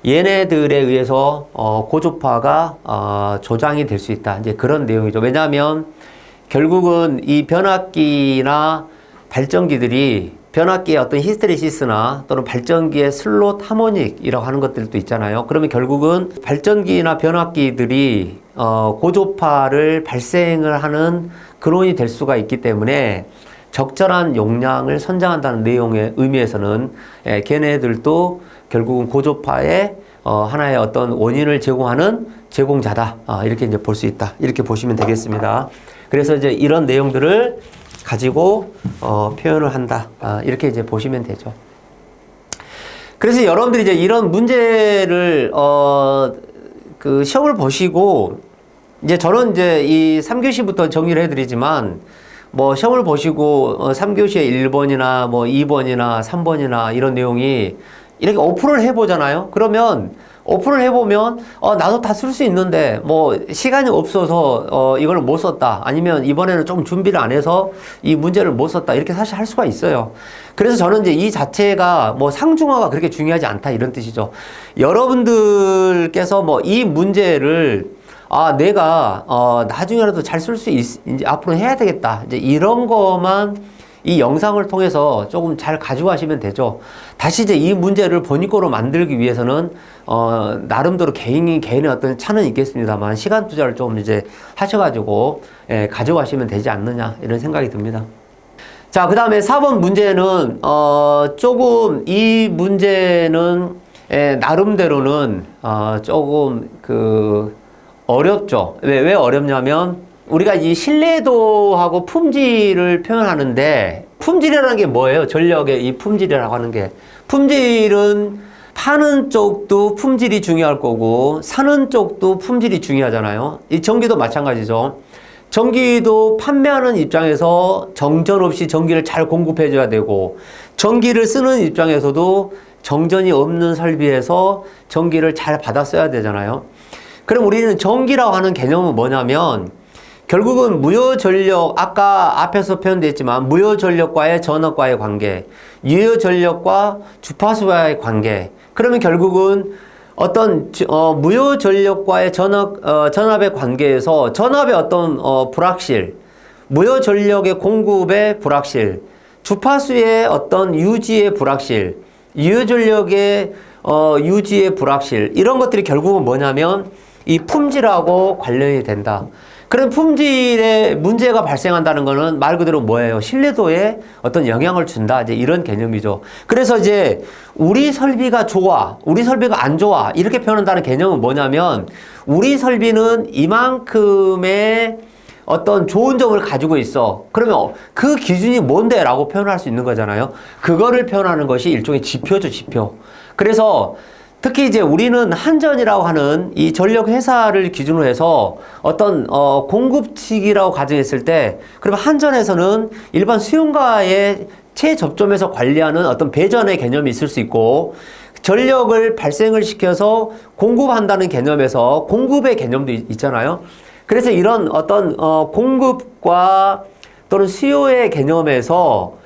Speaker 1: 얘네들에 의해서 고조파가 조장이 될 수 있다. 이제 그런 내용이죠. 왜냐하면 결국은 이 변압기나 발전기들이 변압기의 어떤 히스테리시스나 또는 발전기의 슬롯 하모닉이라고 하는 것들도 있잖아요. 그러면 결국은 발전기나 변압기들이 고조파를 발생을 하는 근원이 될 수가 있기 때문에 적절한 용량을 선정한다는 내용의 의미에서는 걔네들도 결국은 고조파의 하나의 어떤 원인을 제공하는 제공자다. 이렇게 이제 볼 수 있다. 이렇게 보시면 되겠습니다. 그래서 이제 이런 내용들을 가지고 표현을 한다. 이렇게 이제 보시면 되죠. 그래서 여러분들이 이제 이런 문제를 그 시험을 보시고 이제 저는 이제 이 3교시부터 정리를 해드리지만 뭐 시험을 보시고 3교시에 1번이나 뭐 2번이나 3번이나 이런 내용이 이렇게 오픈을 해보잖아요. 그러면 오픈을 해보면 나도 다 쓸 수 있는데 뭐 시간이 없어서 이걸 못 썼다, 아니면 이번에는 좀 준비를 안 해서 이 문제를 못 썼다, 이렇게 사실 할 수가 있어요. 그래서 저는 이제 이 자체가 뭐 상중하가 그렇게 중요하지 않다 이런 뜻이죠. 여러분들께서 뭐 이 문제를 내가 나중에라도 잘 쓸 수 이제 앞으로 해야 되겠다, 이제 이런 것만 이 영상을 통해서 조금 잘 가져가시면 되죠. 다시 이제 이 문제를 본인거로 만들기 위해서는 나름대로 개인의 어떤 차는 있겠습니다만 시간 투자를 좀 이제 하셔가지고 가져가시면 되지 않느냐 이런 생각이 듭니다. 자, 그 다음에 4번 문제는 조금 이 문제는 나름대로는 조금 어렵죠. 왜 어렵냐면 우리가 이 신뢰도하고 품질을 표현하는데 품질이라는 게 뭐예요? 전력의 이 품질이라고 하는 게 품질은 파는 쪽도 품질이 중요할 거고 사는 쪽도 품질이 중요하잖아요. 이 전기도 마찬가지죠. 전기도 판매하는 입장에서 정전 없이 전기를 잘 공급해 줘야 되고 전기를 쓰는 입장에서도 정전이 없는 설비에서 전기를 잘 받아 써야 되잖아요. 그럼 우리는 전기라고 하는 개념은 뭐냐면 결국은 무효전력, 아까 앞에서 표현됐지만 무효전력과의 전압과의 관계, 유효전력과 주파수와의 관계. 그러면 결국은 어떤 무효전력과의 전압의 관계에서 전압의 어떤 불확실, 무효전력의 공급의 불확실, 주파수의 어떤 유지의 불확실, 유효전력의 유지의 불확실, 이런 것들이 결국은 뭐냐면 이 품질하고 관련이 된다. 그런 품질에 문제가 발생한다는 거는 말 그대로 뭐예요? 신뢰도에 어떤 영향을 준다. 이제 이런 개념이죠. 그래서 이제 우리 설비가 좋아, 우리 설비가 안 좋아. 이렇게 표현한다는 개념은 뭐냐면 우리 설비는 이만큼의 어떤 좋은 점을 가지고 있어. 그러면 그 기준이 뭔데? 라고 표현할 수 있는 거잖아요. 그거를 표현하는 것이 일종의 지표죠, 지표. 그래서 특히 이제 우리는 한전이라고 하는 이 전력 회사를 기준으로 해서 어떤 공급치기라고 가정했을 때, 그러면 한전에서는 일반 수용가의 최접점에서 관리하는 어떤 배전의 개념이 있을 수 있고, 전력을 발생을 시켜서 공급한다는 개념에서 공급의 개념도 있잖아요. 그래서 이런 어떤 공급과 또는 수요의 개념에서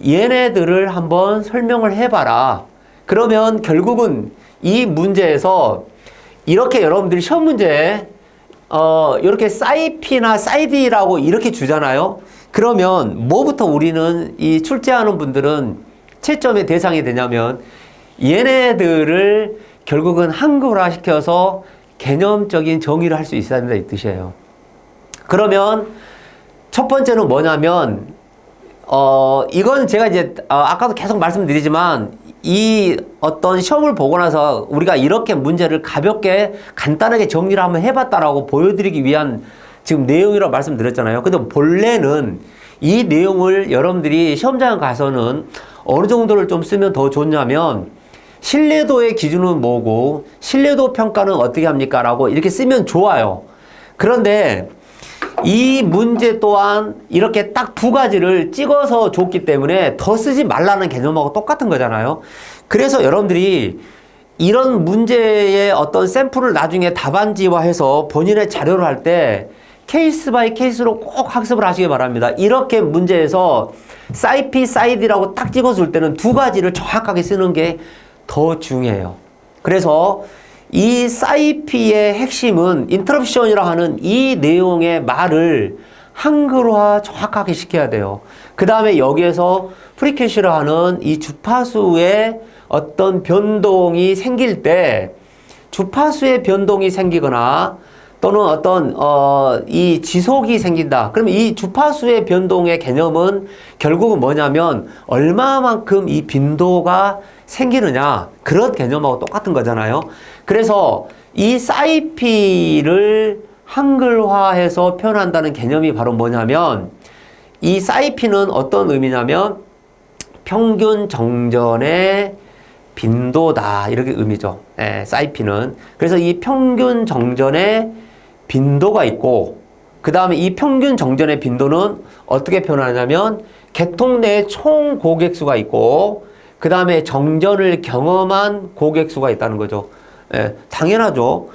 Speaker 1: 얘네들을 한번 설명을 해봐라. 그러면 결국은 이 문제에서 이렇게 여러분들이 시험 문제에 이렇게 사이피나 사이디라고 이렇게 주잖아요. 그러면 뭐부터 우리는 이 출제하는 분들은 채점의 대상이 되냐면 얘네들을 결국은 한글화 시켜서 개념적인 정의를 할 수 있어야 된다 이 뜻이에요. 그러면 첫 번째는 뭐냐면 이건 제가 이제 아까도 계속 말씀드리지만 이 어떤 시험을 보고 나서 우리가 이렇게 문제를 가볍게 간단하게 정리를 한번 해봤다라고 보여드리기 위한 지금 내용이라고 말씀드렸잖아요. 근데 본래는 이 내용을 여러분들이 시험장에 가서는 어느 정도를 좀 쓰면 더 좋냐면 신뢰도의 기준은 뭐고 신뢰도 평가는 어떻게 합니까? 라고 이렇게 쓰면 좋아요. 그런데 이 문제 또한 이렇게 딱 두 가지를 찍어서 줬기 때문에 더 쓰지 말라는 개념하고 똑같은 거잖아요. 그래서 여러분들이 이런 문제의 어떤 샘플을 나중에 답안지화해서 본인의 자료를 할 때 케이스 바이 케이스로 꼭 학습을 하시기 바랍니다. 이렇게 문제에서 사이피, 사이디라고 딱 찍어줄 때는 두 가지를 정확하게 쓰는 게 더 중요해요. 그래서 이 사이피의 핵심은 인터럽션이라고 하는 이 내용의 말을 한글화 정확하게 시켜야 돼요. 그 다음에 여기에서 프리퀘시라 하는 이 주파수의 어떤 변동이 생길 때 주파수의 변동이 생기거나 또는 어떤 이 지속이 생긴다. 그러면 이 주파수의 변동의 개념은 결국은 뭐냐면 얼마만큼 이 빈도가 생기느냐 그런 개념하고 똑같은 거잖아요. 그래서 이 사이피를 한글화해서 표현한다는 개념이 바로 뭐냐면 이 사이피는 어떤 의미냐면 평균 정전의 빈도다 이렇게 의미죠. 사이피는. 그래서 이 평균 정전의 빈도가 있고 그 다음에 이 평균 정전의 빈도는 어떻게 표현하냐면 개통 내에 총 고객수가 있고 그 다음에 정전을 경험한 고객수가 있다는 거죠. 당연하죠.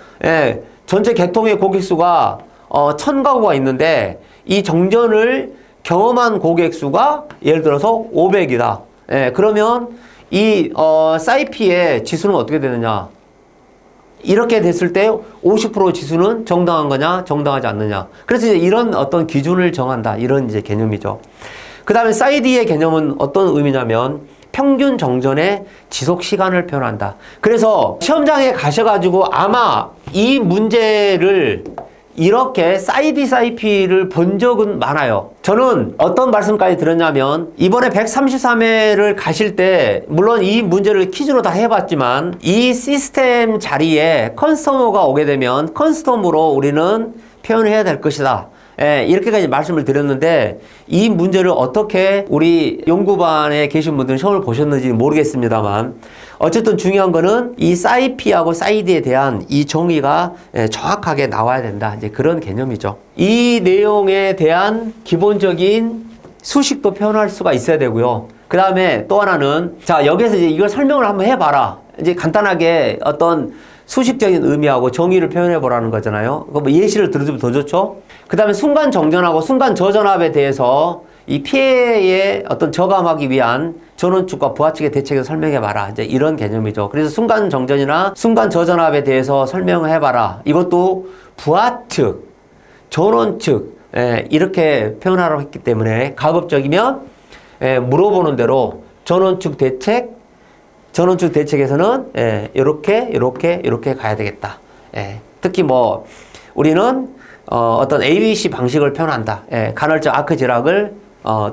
Speaker 1: 전체 개통의 고객수가 1000가구가 있는데 이 정전을 경험한 고객수가 예를 들어서 500이다. 그러면 이 사이피의 지수는 어떻게 되느냐? 이렇게 됐을 때 50% 지수는 정당한 거냐, 정당하지 않느냐. 그래서 이제 이런 어떤 기준을 정한다. 이런 이제 개념이죠. 그 다음에 사이디의 개념은 어떤 의미냐면 평균 정전의 지속 시간을 표현한다. 그래서 시험장에 가셔가지고 아마 이 문제를 이렇게 사이드 사이피를 본 적은 많아요. 저는 어떤 말씀까지 들었냐면 이번에 133회를 가실 때 물론 이 문제를 퀴즈로 다 해봤지만 이 시스템 자리에 커스터머가 오게 되면 커스텀으로 우리는 표현을 해야 될 것이다. 예, 이렇게까지 말씀을 드렸는데 이 문제를 어떻게 우리 연구반에 계신 분들은 시험을 보셨는지 모르겠습니다만 어쨌든 중요한 거는 이 사이피하고 사이드에 대한 이 정의가 정확하게 나와야 된다. 이제 그런 개념이죠. 이 내용에 대한 기본적인 수식도 표현할 수가 있어야 되고요. 그 다음에 또 하나는 자 여기서 이제 이걸 설명을 한번 해봐라. 이제 간단하게 어떤 수식적인 의미하고 정의를 표현해 보라는 거잖아요. 뭐 예시를 들어주면 더 좋죠. 그 다음에 순간 정전하고 순간 저전압에 대해서 이 피해에 어떤 저감하기 위한 전원축과 부하 측의 대책을 설명해 봐라. 이제 이런 개념이죠. 그래서 순간 정전이나 순간 저전압에 대해서 설명을 해봐라. 이것도 부하 측, 전원 측 이렇게 표현하라고 했기 때문에 가급적이면 물어보는 대로 전원축 대책, 전원축 대책에서는 이렇게 가야 되겠다. 특히 뭐 우리는 어떤 ABC 방식을 표현한다. 간헐적 아크 지락을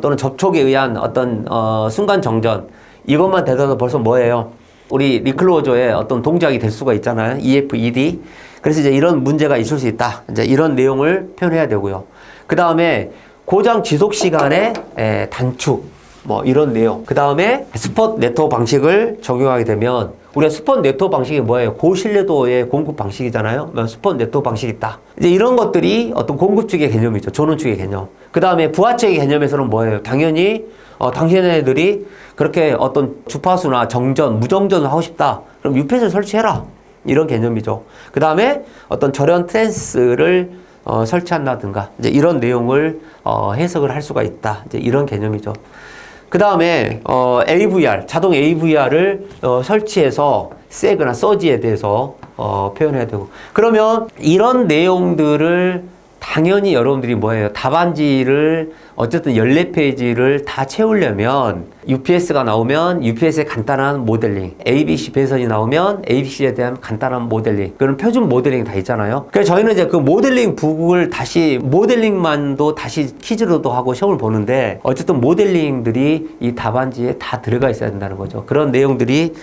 Speaker 1: 또는 접촉에 의한 어떤 순간 정전 이것만 대단해서 벌써 뭐예요? 우리 리클로저의 어떤 동작이 될 수가 있잖아요. EFED. 그래서 이제 이런 문제가 있을 수 있다. 이제 이런 내용을 표현해야 되고요. 그 다음에 고장 지속 시간의 단축. 뭐 이런 내용. 그 다음에 스폿 네트워크 방식을 적용하게 되면 우리가 스폿 네트워크 방식이 뭐예요? 고신뢰도의 공급 방식이잖아요. 스폿 네트워크 방식이 있다. 이제 이런 것들이 어떤 공급 측의 개념이죠. 전원 측의 개념. 그 다음에 부하 측의 개념에서는 뭐예요? 당연히 당신네들이 그렇게 어떤 주파수나 정전, 무정전을 하고 싶다. 그럼 UPS를 설치해라. 이런 개념이죠. 그 다음에 어떤 절연 트랜스를 설치한다든가 이제 이런 내용을 해석을 할 수가 있다. 이제 이런 개념이죠. 그 다음에 AVR, 자동 AVR을 설치해서 세그나 서지에 대해서 표현해야 되고 그러면 이런 내용들을 당연히 여러분들이 뭐예요? 답안지를 어쨌든 14페이지를 다 채우려면 UPS가 나오면 UPS의 간단한 모델링, ABC 배선이 나오면 ABC에 대한 간단한 모델링, 그런 표준 모델링이 다 있잖아요. 그래서 저희는 이제 그 모델링 북을 다시 모델링만도 다시 퀴즈로도 하고 시험을 보는데 어쨌든 모델링들이 이 답안지에 다 들어가 있어야 된다는 거죠. 그런 내용들이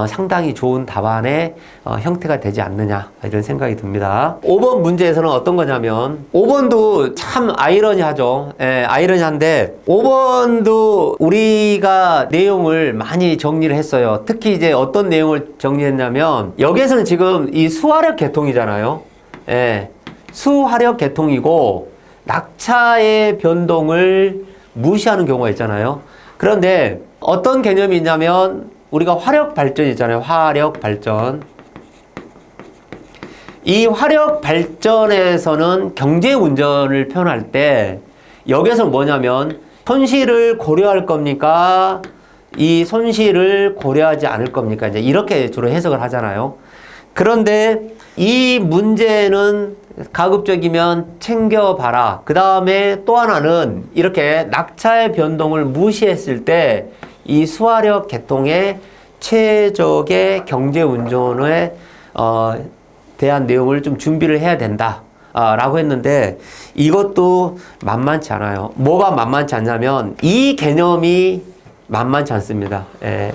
Speaker 1: 상당히 좋은 답안의 형태가 되지 않느냐 이런 생각이 듭니다. 5번 문제에서는 어떤 거냐면 5번도 참 아이러니하죠. 아이러니한데 5번도 우리가 내용을 많이 정리를 했어요. 특히 이제 어떤 내용을 정리했냐면 여기에서는 지금 이 수화력 계통이잖아요. 수화력 계통이고 낙차의 변동을 무시하는 경우가 있잖아요. 그런데 어떤 개념이 있냐면 우리가 화력 발전 있잖아요. 화력 발전. 이 화력 발전에서는 경제 운전을 표현할 때 여기에서 뭐냐면 손실을 고려할 겁니까? 이 손실을 고려하지 않을 겁니까? 이제 이렇게 주로 해석을 하잖아요. 그런데 이 문제는 가급적이면 챙겨봐라. 그 다음에 또 하나는 이렇게 낙차의 변동을 무시했을 때 이 수화력 계통의 최적의 경제 운전에 대한 내용을 좀 준비를 해야 된다. 라고 했는데 이것도 만만치 않아요. 뭐가 만만치 않냐면 이 개념이 만만치 않습니다.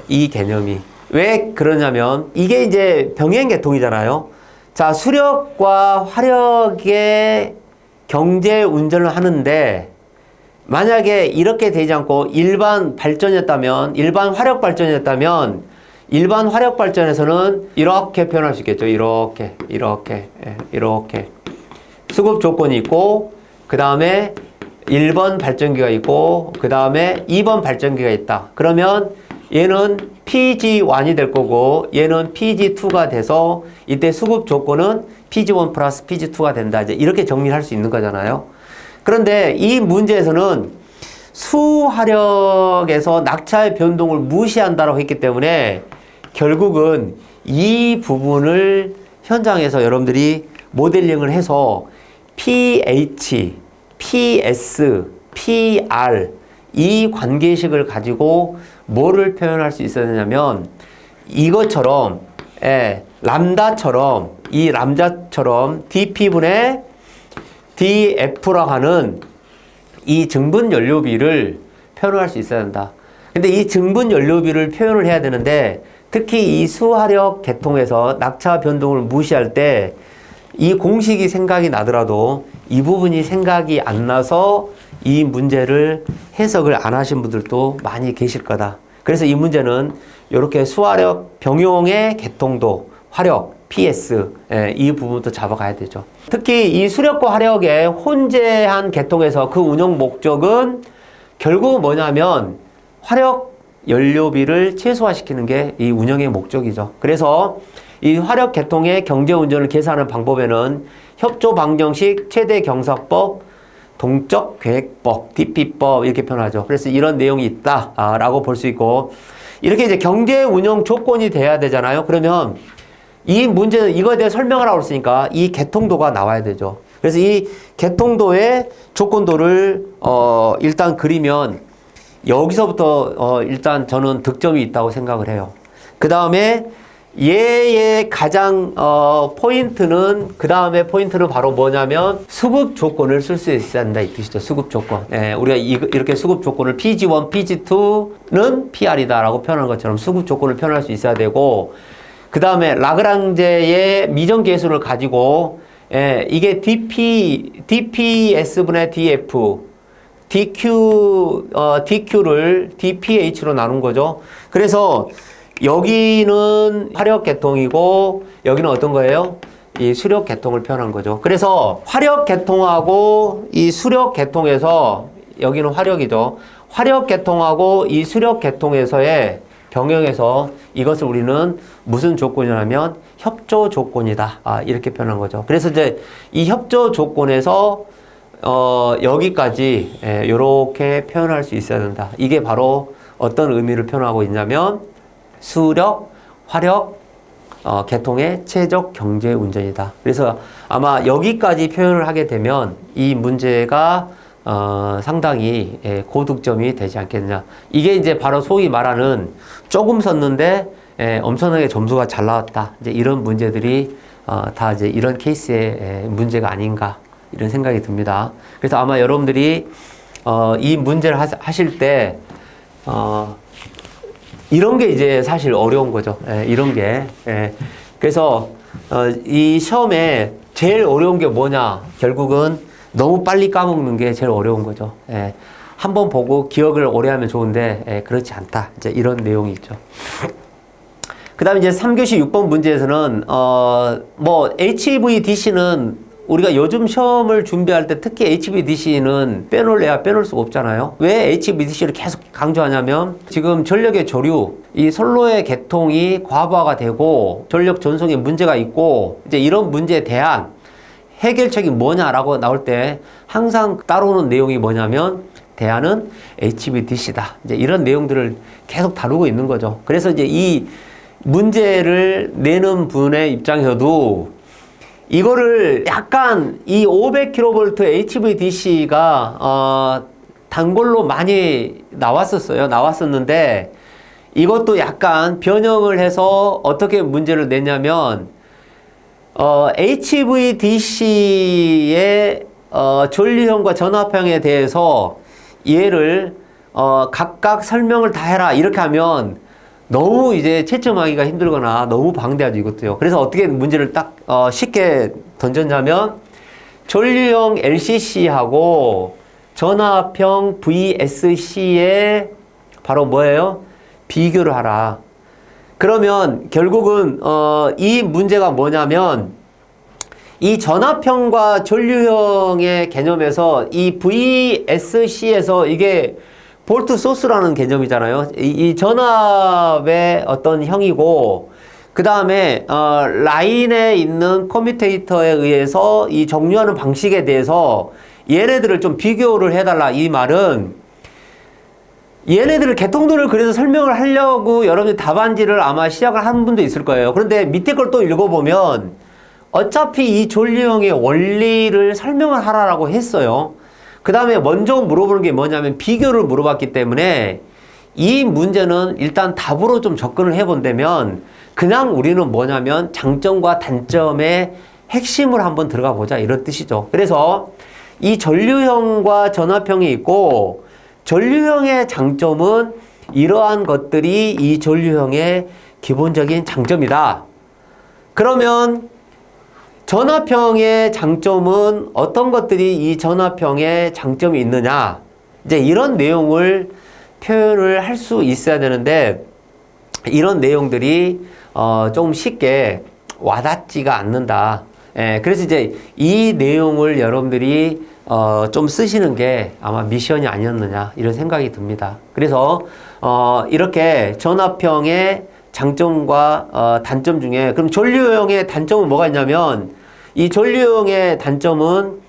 Speaker 1: 이 개념이. 왜 그러냐면 이게 이제 병행 계통이잖아요. 자, 수력과 화력의 경제 운전을 하는데 만약에 이렇게 되지 않고 일반 발전이었다면 일반 화력 발전이었다면 일반 화력 발전에서는 이렇게 표현할 수 있겠죠. 이렇게 수급 조건이 있고 그 다음에 1번 발전기가 있고 그 다음에 2번 발전기가 있다. 그러면 얘는 PG1이 될 거고 얘는 PG2가 돼서 이때 수급 조건은 PG1 플러스 PG2가 된다. 이제 이렇게 정리할 수 있는 거잖아요. 그런데 이 문제에서는 수화력에서 낙차의 변동을 무시한다고 했기 때문에 결국은 이 부분을 현장에서 여러분들이 모델링을 해서 pH, PS, PR 이 관계식을 가지고 뭐를 표현할 수 있어야 되냐면 이것처럼 람다처럼 이 람다처럼 dp분의 DF라고 하는 이 증분 연료비를 표현할 수 있어야 된다. 근데 이 증분 연료비를 표현을 해야 되는데 특히 이 수화력 계통에서 낙차 변동을 무시할 때 이 공식이 생각이 나더라도 이 부분이 생각이 안 나서 이 문제를 해석을 안 하신 분들도 많이 계실 거다. 그래서 이 문제는 이렇게 수화력 병용의 계통도 화력 PS 이 부분도 잡아가야 되죠. 특히 이 수력과 화력의 혼재한 계통에서 그 운영 목적은 결국 뭐냐면 화력 연료비를 최소화시키는 게 이 운영의 목적이죠. 그래서 이 화력 계통의 경제 운전을 계산하는 방법에는 협조 방정식, 최대 경사법, 동적 계획법, DP법 이렇게 표현하죠. 그래서 이런 내용이 있다라고 볼 수 있고 이렇게 이제 경제 운영 조건이 돼야 되잖아요. 그러면 이 문제는 이거에 대해 설명을 하고 있으니까 이 계통도가 나와야 되죠. 그래서 이 계통도의 조건도를 일단 그리면 여기서부터 일단 저는 득점이 있다고 생각을 해요. 그 다음에 얘의 가장 포인트는 그 다음에 포인트는 바로 뭐냐면 수급 조건을 쓸 수 있어야 한다 이 뜻이죠. 수급 조건. 우리가 이렇게 수급 조건을 PG1, PG2는 PR이다 라고 표현한 것처럼 수급 조건을 표현할 수 있어야 되고 그 다음에 라그랑제의 미정 계수를 가지고 이게 DPS분의 DF DQ를 DPH로 나눈 거죠. 그래서 여기는 화력 계통이고 여기는 어떤 거예요? 이 수력 계통을 표현한 거죠. 그래서 화력 계통하고 이 수력 계통에서 여기는 화력이죠. 화력 계통하고 이 수력 계통에서의 병영에서 이것을 우리는 무슨 조건이냐면 협조 조건이다. 이렇게 표현한 거죠. 그래서 이제 이 협조 조건에서 여기까지 이렇게 표현할 수 있어야 된다. 이게 바로 어떤 의미를 표현하고 있냐면 수력, 화력, 계통의 최적 경제 운전이다. 그래서 아마 여기까지 표현을 하게 되면 이 문제가 상당히 고득점이 되지 않겠느냐. 이게 이제 바로 소위 말하는 조금 썼는데 엄청나게 점수가 잘 나왔다. 이제 이런 문제들이 다 이제 이런 케이스의 문제가 아닌가 이런 생각이 듭니다. 그래서 아마 여러분들이 이 문제를 하실 때 이런 게 이제 사실 어려운 거죠. 이런 게. 그래서 이 시험에 제일 어려운 게 뭐냐? 결국은 너무 빨리 까먹는 게 제일 어려운 거죠. 한번 보고 기억을 오래 하면 좋은데 그렇지 않다. 이제 이런 내용이 있죠. 그 다음에 이제 3교시 6번 문제에서는 뭐 HVDC는 우리가 요즘 시험을 준비할 때 특히 HVDC는 빼놓을래야 빼놓을 수가 없잖아요. 왜 HVDC를 계속 강조하냐면 지금 전력의 조류, 이 선로의 개통이 과부하가 되고 전력 전송에 문제가 있고 이제 이런 문제에 대한 해결책이 뭐냐라고 나올 때 항상 따라오는 내용이 뭐냐면 대안은 HVDC다. 이제 이런 내용들을 계속 다루고 있는 거죠. 그래서 이제 이 문제를 내는 분의 입장에서도 이거를 약간 이 500kV HVDC가 단골로 많이 나왔었는데 이것도 약간 변형을 해서 어떻게 문제를 냈냐면 HVDC의 전류형과 전압형에 대해서 얘를 각각 설명을 다 해라 이렇게 하면 너무 이제 채점하기가 힘들거나 너무 방대하죠 이것도요. 그래서 어떻게 문제를 딱 쉽게 던졌냐면 전류형 LCC하고 전압형 VSC에 바로 뭐예요? 비교를 하라. 그러면 결국은 이 문제가 뭐냐면 이 전압형과 전류형의 개념에서 이 VSC에서 이게 볼트 소스라는 개념이잖아요. 이 전압의 어떤 형이고 그 다음에 라인에 있는 커뮤테이터에 의해서 이 정류하는 방식에 대해서 얘네들을 좀 비교를 해달라. 이 말은 얘네들을 개통도를 그래서 설명을 하려고 여러분들 답안지를 아마 시작을 한 분도 있을 거예요. 그런데 밑에 걸 또 읽어보면 어차피 이 전류형의 원리를 설명을 하라고 했어요. 그 다음에 먼저 물어보는 게 뭐냐면 비교를 물어봤기 때문에 이 문제는 일단 답으로 좀 접근을 해본다면 그냥 우리는 뭐냐면 장점과 단점의 핵심을 한번 들어가 보자 이런 뜻이죠. 그래서 이 전류형과 전압형이 있고 전류형의 장점은 이러한 것들이 이 전류형의 기본적인 장점이다. 그러면 전압형의 장점은 어떤 것들이 이 전압형의 장점이 있느냐? 이제 이런 내용을 표현을 할 수 있어야 되는데 이런 내용들이 좀 쉽게 와닿지가 않는다. 예, 그래서 이제 이 내용을 여러분들이 좀 쓰시는 게 아마 미션이 아니었느냐 이런 생각이 듭니다. 그래서 이렇게 전압형의 장점과 단점 중에 그럼 전류형의 단점은 뭐가 있냐면 이 전류형의 단점은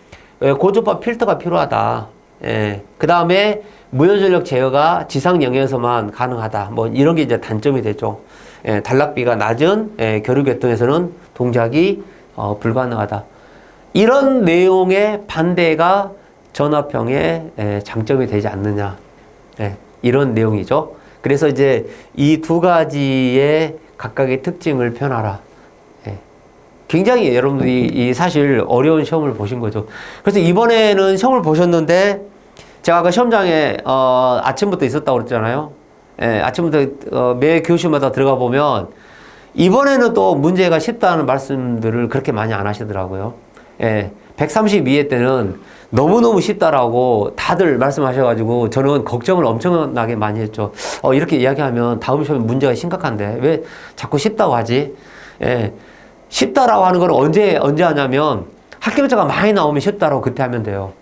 Speaker 1: 고주파 필터가 필요하다. 예, 그 다음에 무효전력 제어가 지상 영역에서만 가능하다. 뭐 이런 게 이제 단점이 되죠. 예, 단락비가 낮은 교류계통에서는 동작이 불가능하다. 이런 내용의 반대가 전압형의 장점이 되지 않느냐. 예, 이런 내용이죠. 그래서 이제 이 두 가지의 각각의 특징을 표현하라. 예, 굉장히 여러분들이 사실 어려운 시험을 보신 거죠. 그래서 이번에는 시험을 보셨는데 제가 아까 시험장에 아침부터 있었다고 그랬잖아요. 예, 아침부터 매 교시마다 들어가 보면 이번에는 또 문제가 쉽다는 말씀들을 그렇게 많이 안 하시더라고요. 예, 132회 때는 너무너무 쉽다라고 다들 말씀하셔가지고 저는 걱정을 엄청나게 많이 했죠. 이렇게 이야기하면 다음 시험에 문제가 심각한데 왜 자꾸 쉽다고 하지? 예, 쉽다라고 하는 건 언제 하냐면 합격자가 많이 나오면 쉽다라고 그때 하면 돼요.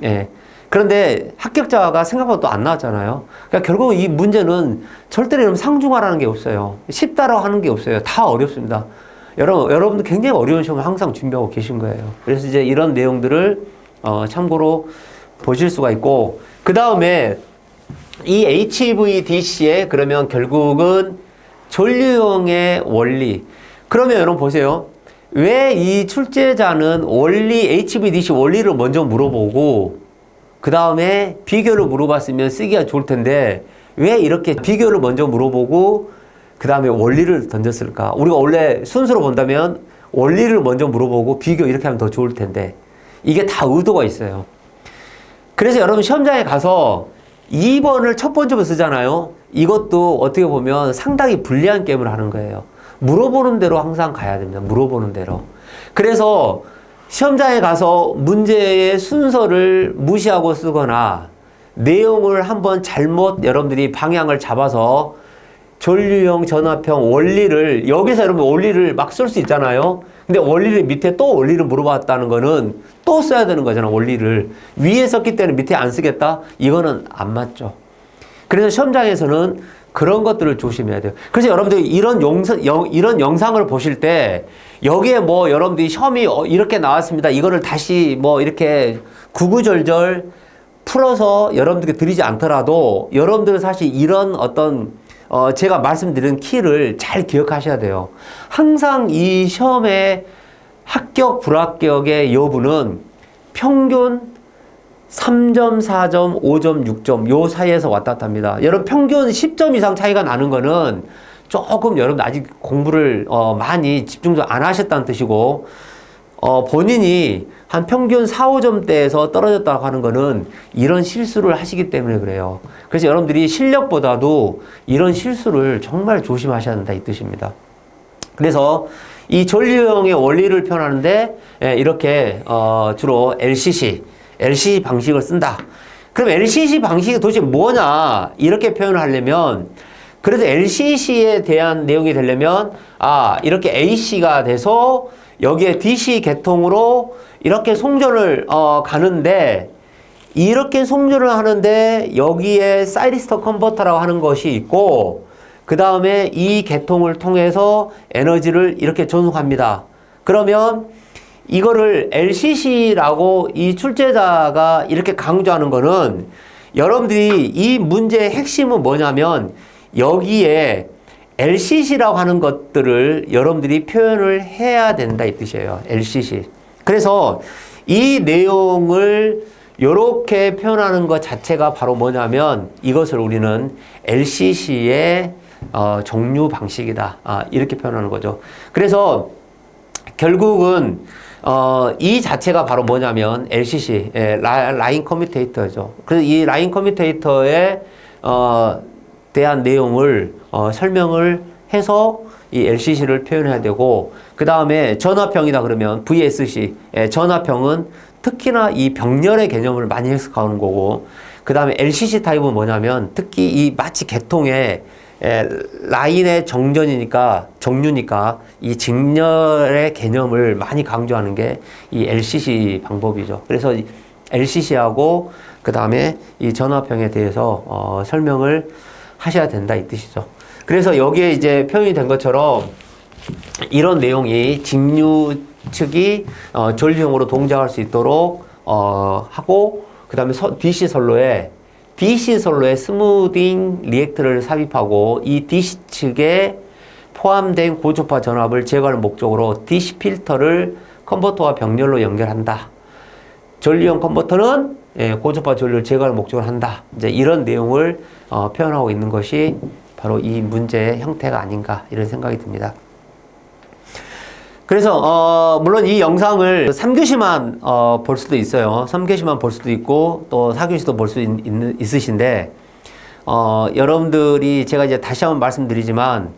Speaker 1: 예. 그런데 합격자가 생각보다 또 안 나왔잖아요. 그러니까 결국 이 문제는 절대로 이런 상중하라는 게 없어요. 쉽다라고 하는 게 없어요. 다 어렵습니다. 여러분들 굉장히 어려운 시험을 항상 준비하고 계신 거예요. 그래서 이제 이런 내용들을 참고로 보실 수가 있고, 그 다음에 이 HVDC의 그러면 결국은 전류형의 원리. 그러면 여러분 보세요. 왜 이 출제자는 HVDC 원리를 먼저 물어보고 그 다음에 비교를 물어봤으면 쓰기가 좋을 텐데 왜 이렇게 비교를 먼저 물어보고 그 다음에 원리를 던졌을까? 우리가 원래 순서로 본다면 원리를 먼저 물어보고 비교 이렇게 하면 더 좋을 텐데 이게 다 의도가 있어요. 그래서 여러분 시험장에 가서 2번을 첫 번째로 쓰잖아요. 이것도 어떻게 보면 상당히 불리한 게임을 하는 거예요. 물어보는 대로 항상 가야 됩니다. 물어보는 대로. 그래서 시험장에 가서 문제의 순서를 무시하고 쓰거나 내용을 한번 잘못 여러분들이 방향을 잡아서 전류형, 전압형, 원리를 여기서 여러분 원리를 막 쓸 수 있잖아요. 근데 원리를 밑에 또 원리를 물어봤다는 거는 또 써야 되는 거잖아. 원리를 위에 썼기 때문에 밑에 안 쓰겠다? 이거는 안 맞죠. 그래서 시험장에서는 그런 것들을 조심해야 돼요. 그래서 여러분들이 이런 영상을 보실 때 여기에 뭐 여러분들이 시험이 이렇게 나왔습니다. 이거를 다시 뭐 이렇게 구구절절 풀어서 여러분들께 드리지 않더라도 여러분들은 사실 이런 어떤 제가 말씀드린 키를 잘 기억하셔야 돼요. 항상 이 시험의 합격, 불합격의 여부는 평균 3점, 4점, 5점, 6점 요 사이에서 왔다 갔다 합니다. 여러분 평균 10점 이상 차이가 나는 거는 조금 여러분 아직 공부를 많이 집중도 안 하셨다는 뜻이고 본인이 한 평균 4, 5점대에서 떨어졌다고 하는 거는 이런 실수를 하시기 때문에 그래요. 그래서 여러분들이 실력보다도 이런 실수를 정말 조심하셔야 된다 이 뜻입니다. 그래서 이 전류형의 원리를 표현하는데 이렇게 주로 LCC 방식을 쓴다. 그럼 LCC 방식이 도대체 뭐냐 이렇게 표현을 하려면 그래서 LCC에 대한 내용이 되려면 이렇게 AC가 돼서 여기에 DC 계통으로 이렇게 송전을 가는데 이렇게 송전을 하는데 여기에 사이리스터 컨버터라고 하는 것이 있고 그 다음에 이 계통을 통해서 에너지를 이렇게 전송합니다. 그러면 이거를 LCC라고 이 출제자가 이렇게 강조하는 거는 여러분들이 이 문제의 핵심은 뭐냐면 여기에 LCC라고 하는 것들을 여러분들이 표현을 해야 된다 이 뜻이에요. LCC. 그래서 이 내용을 이렇게 표현하는 것 자체가 바로 뭐냐면 이것을 우리는 LCC의 종류 방식이다. 이렇게 표현하는 거죠. 그래서 결국은 이 자체가 바로 뭐냐면 LCC, 라인 커뮤테이터죠. 그래서 이 라인 커뮤테이터에 대한 내용을 설명을 해서 이 LCC를 표현해야 되고, 그 다음에 전화평이다 그러면 VSC, 전화평은 특히나 이 병렬의 개념을 많이 해석하는 거고, 그 다음에 LCC 타입은 뭐냐면 특히 이 마치 계통의 라인의 정류니까 이 직렬의 개념을 많이 강조하는 게 이 LCC 방법이죠. 그래서 LCC하고 그 다음에 이 전화평에 대해서 설명을 하셔야 된다 이 뜻이죠. 그래서 여기에 이제 표현이 된 것처럼 이런 내용이 직류 측이 전류형으로 동작할 수 있도록 하고, 그 다음에 DC 선로에 스무딩 리액터를 삽입하고 이 DC 측에 포함된 고초파 전압을 제거할 목적으로 DC 필터를 컨버터와 병렬로 연결한다. 전류형 컨버터는 고초파 전류를 제거할 목적으로 한다. 이제 이런 내용을 표현하고 있는 것이 바로 이 문제의 형태가 아닌가 이런 생각이 듭니다. 그래서 물론 이 영상을 3교시만 볼 수도 있어요. 3교시만 볼 수도 있고 또 4교시도 볼 수 있으신데, 여러분들이 제가 이제 다시 한번 말씀드리지만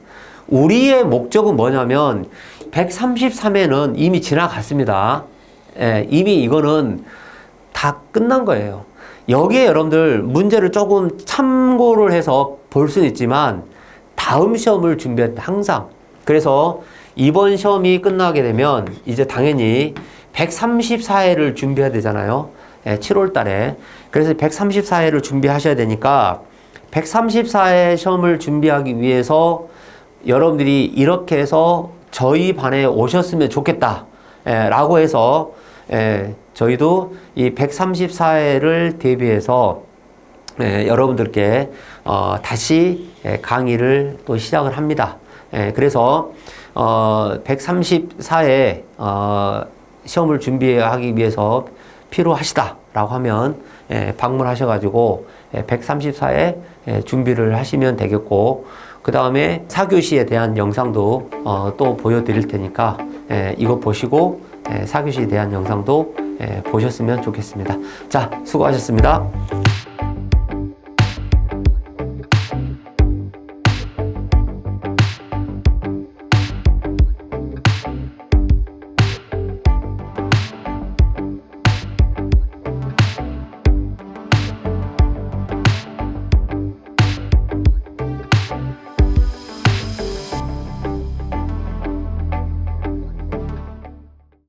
Speaker 1: 우리의 목적은 뭐냐면 133회는 이미 지나갔습니다. 이미 이거는 다 끝난 거예요. 여기에 여러분들 문제를 조금 참고를 해서 볼 수는 있지만 다음 시험을 준비할 때 항상, 그래서 이번 시험이 끝나게 되면 이제 당연히 134회를 준비해야 되잖아요. 7월 달에. 그래서 134회를 준비하셔야 되니까 134회 시험을 준비하기 위해서 여러분들이 이렇게 해서 저희 반에 오셨으면 좋겠다 라고 해서 저희도 이 134회를 대비해서 여러분들께 다시 강의를 또 시작을 합니다. 그래서 134회 시험을 준비하기 위해서 필요하시다라고 하면 방문하셔가지고 134회 준비를 하시면 되겠고, 그 다음에 4교시에 대한 영상도 또 보여드릴 테니까 이거 보시고 4교시에 대한 영상도 보셨으면 좋겠습니다. 자, 수고하셨습니다.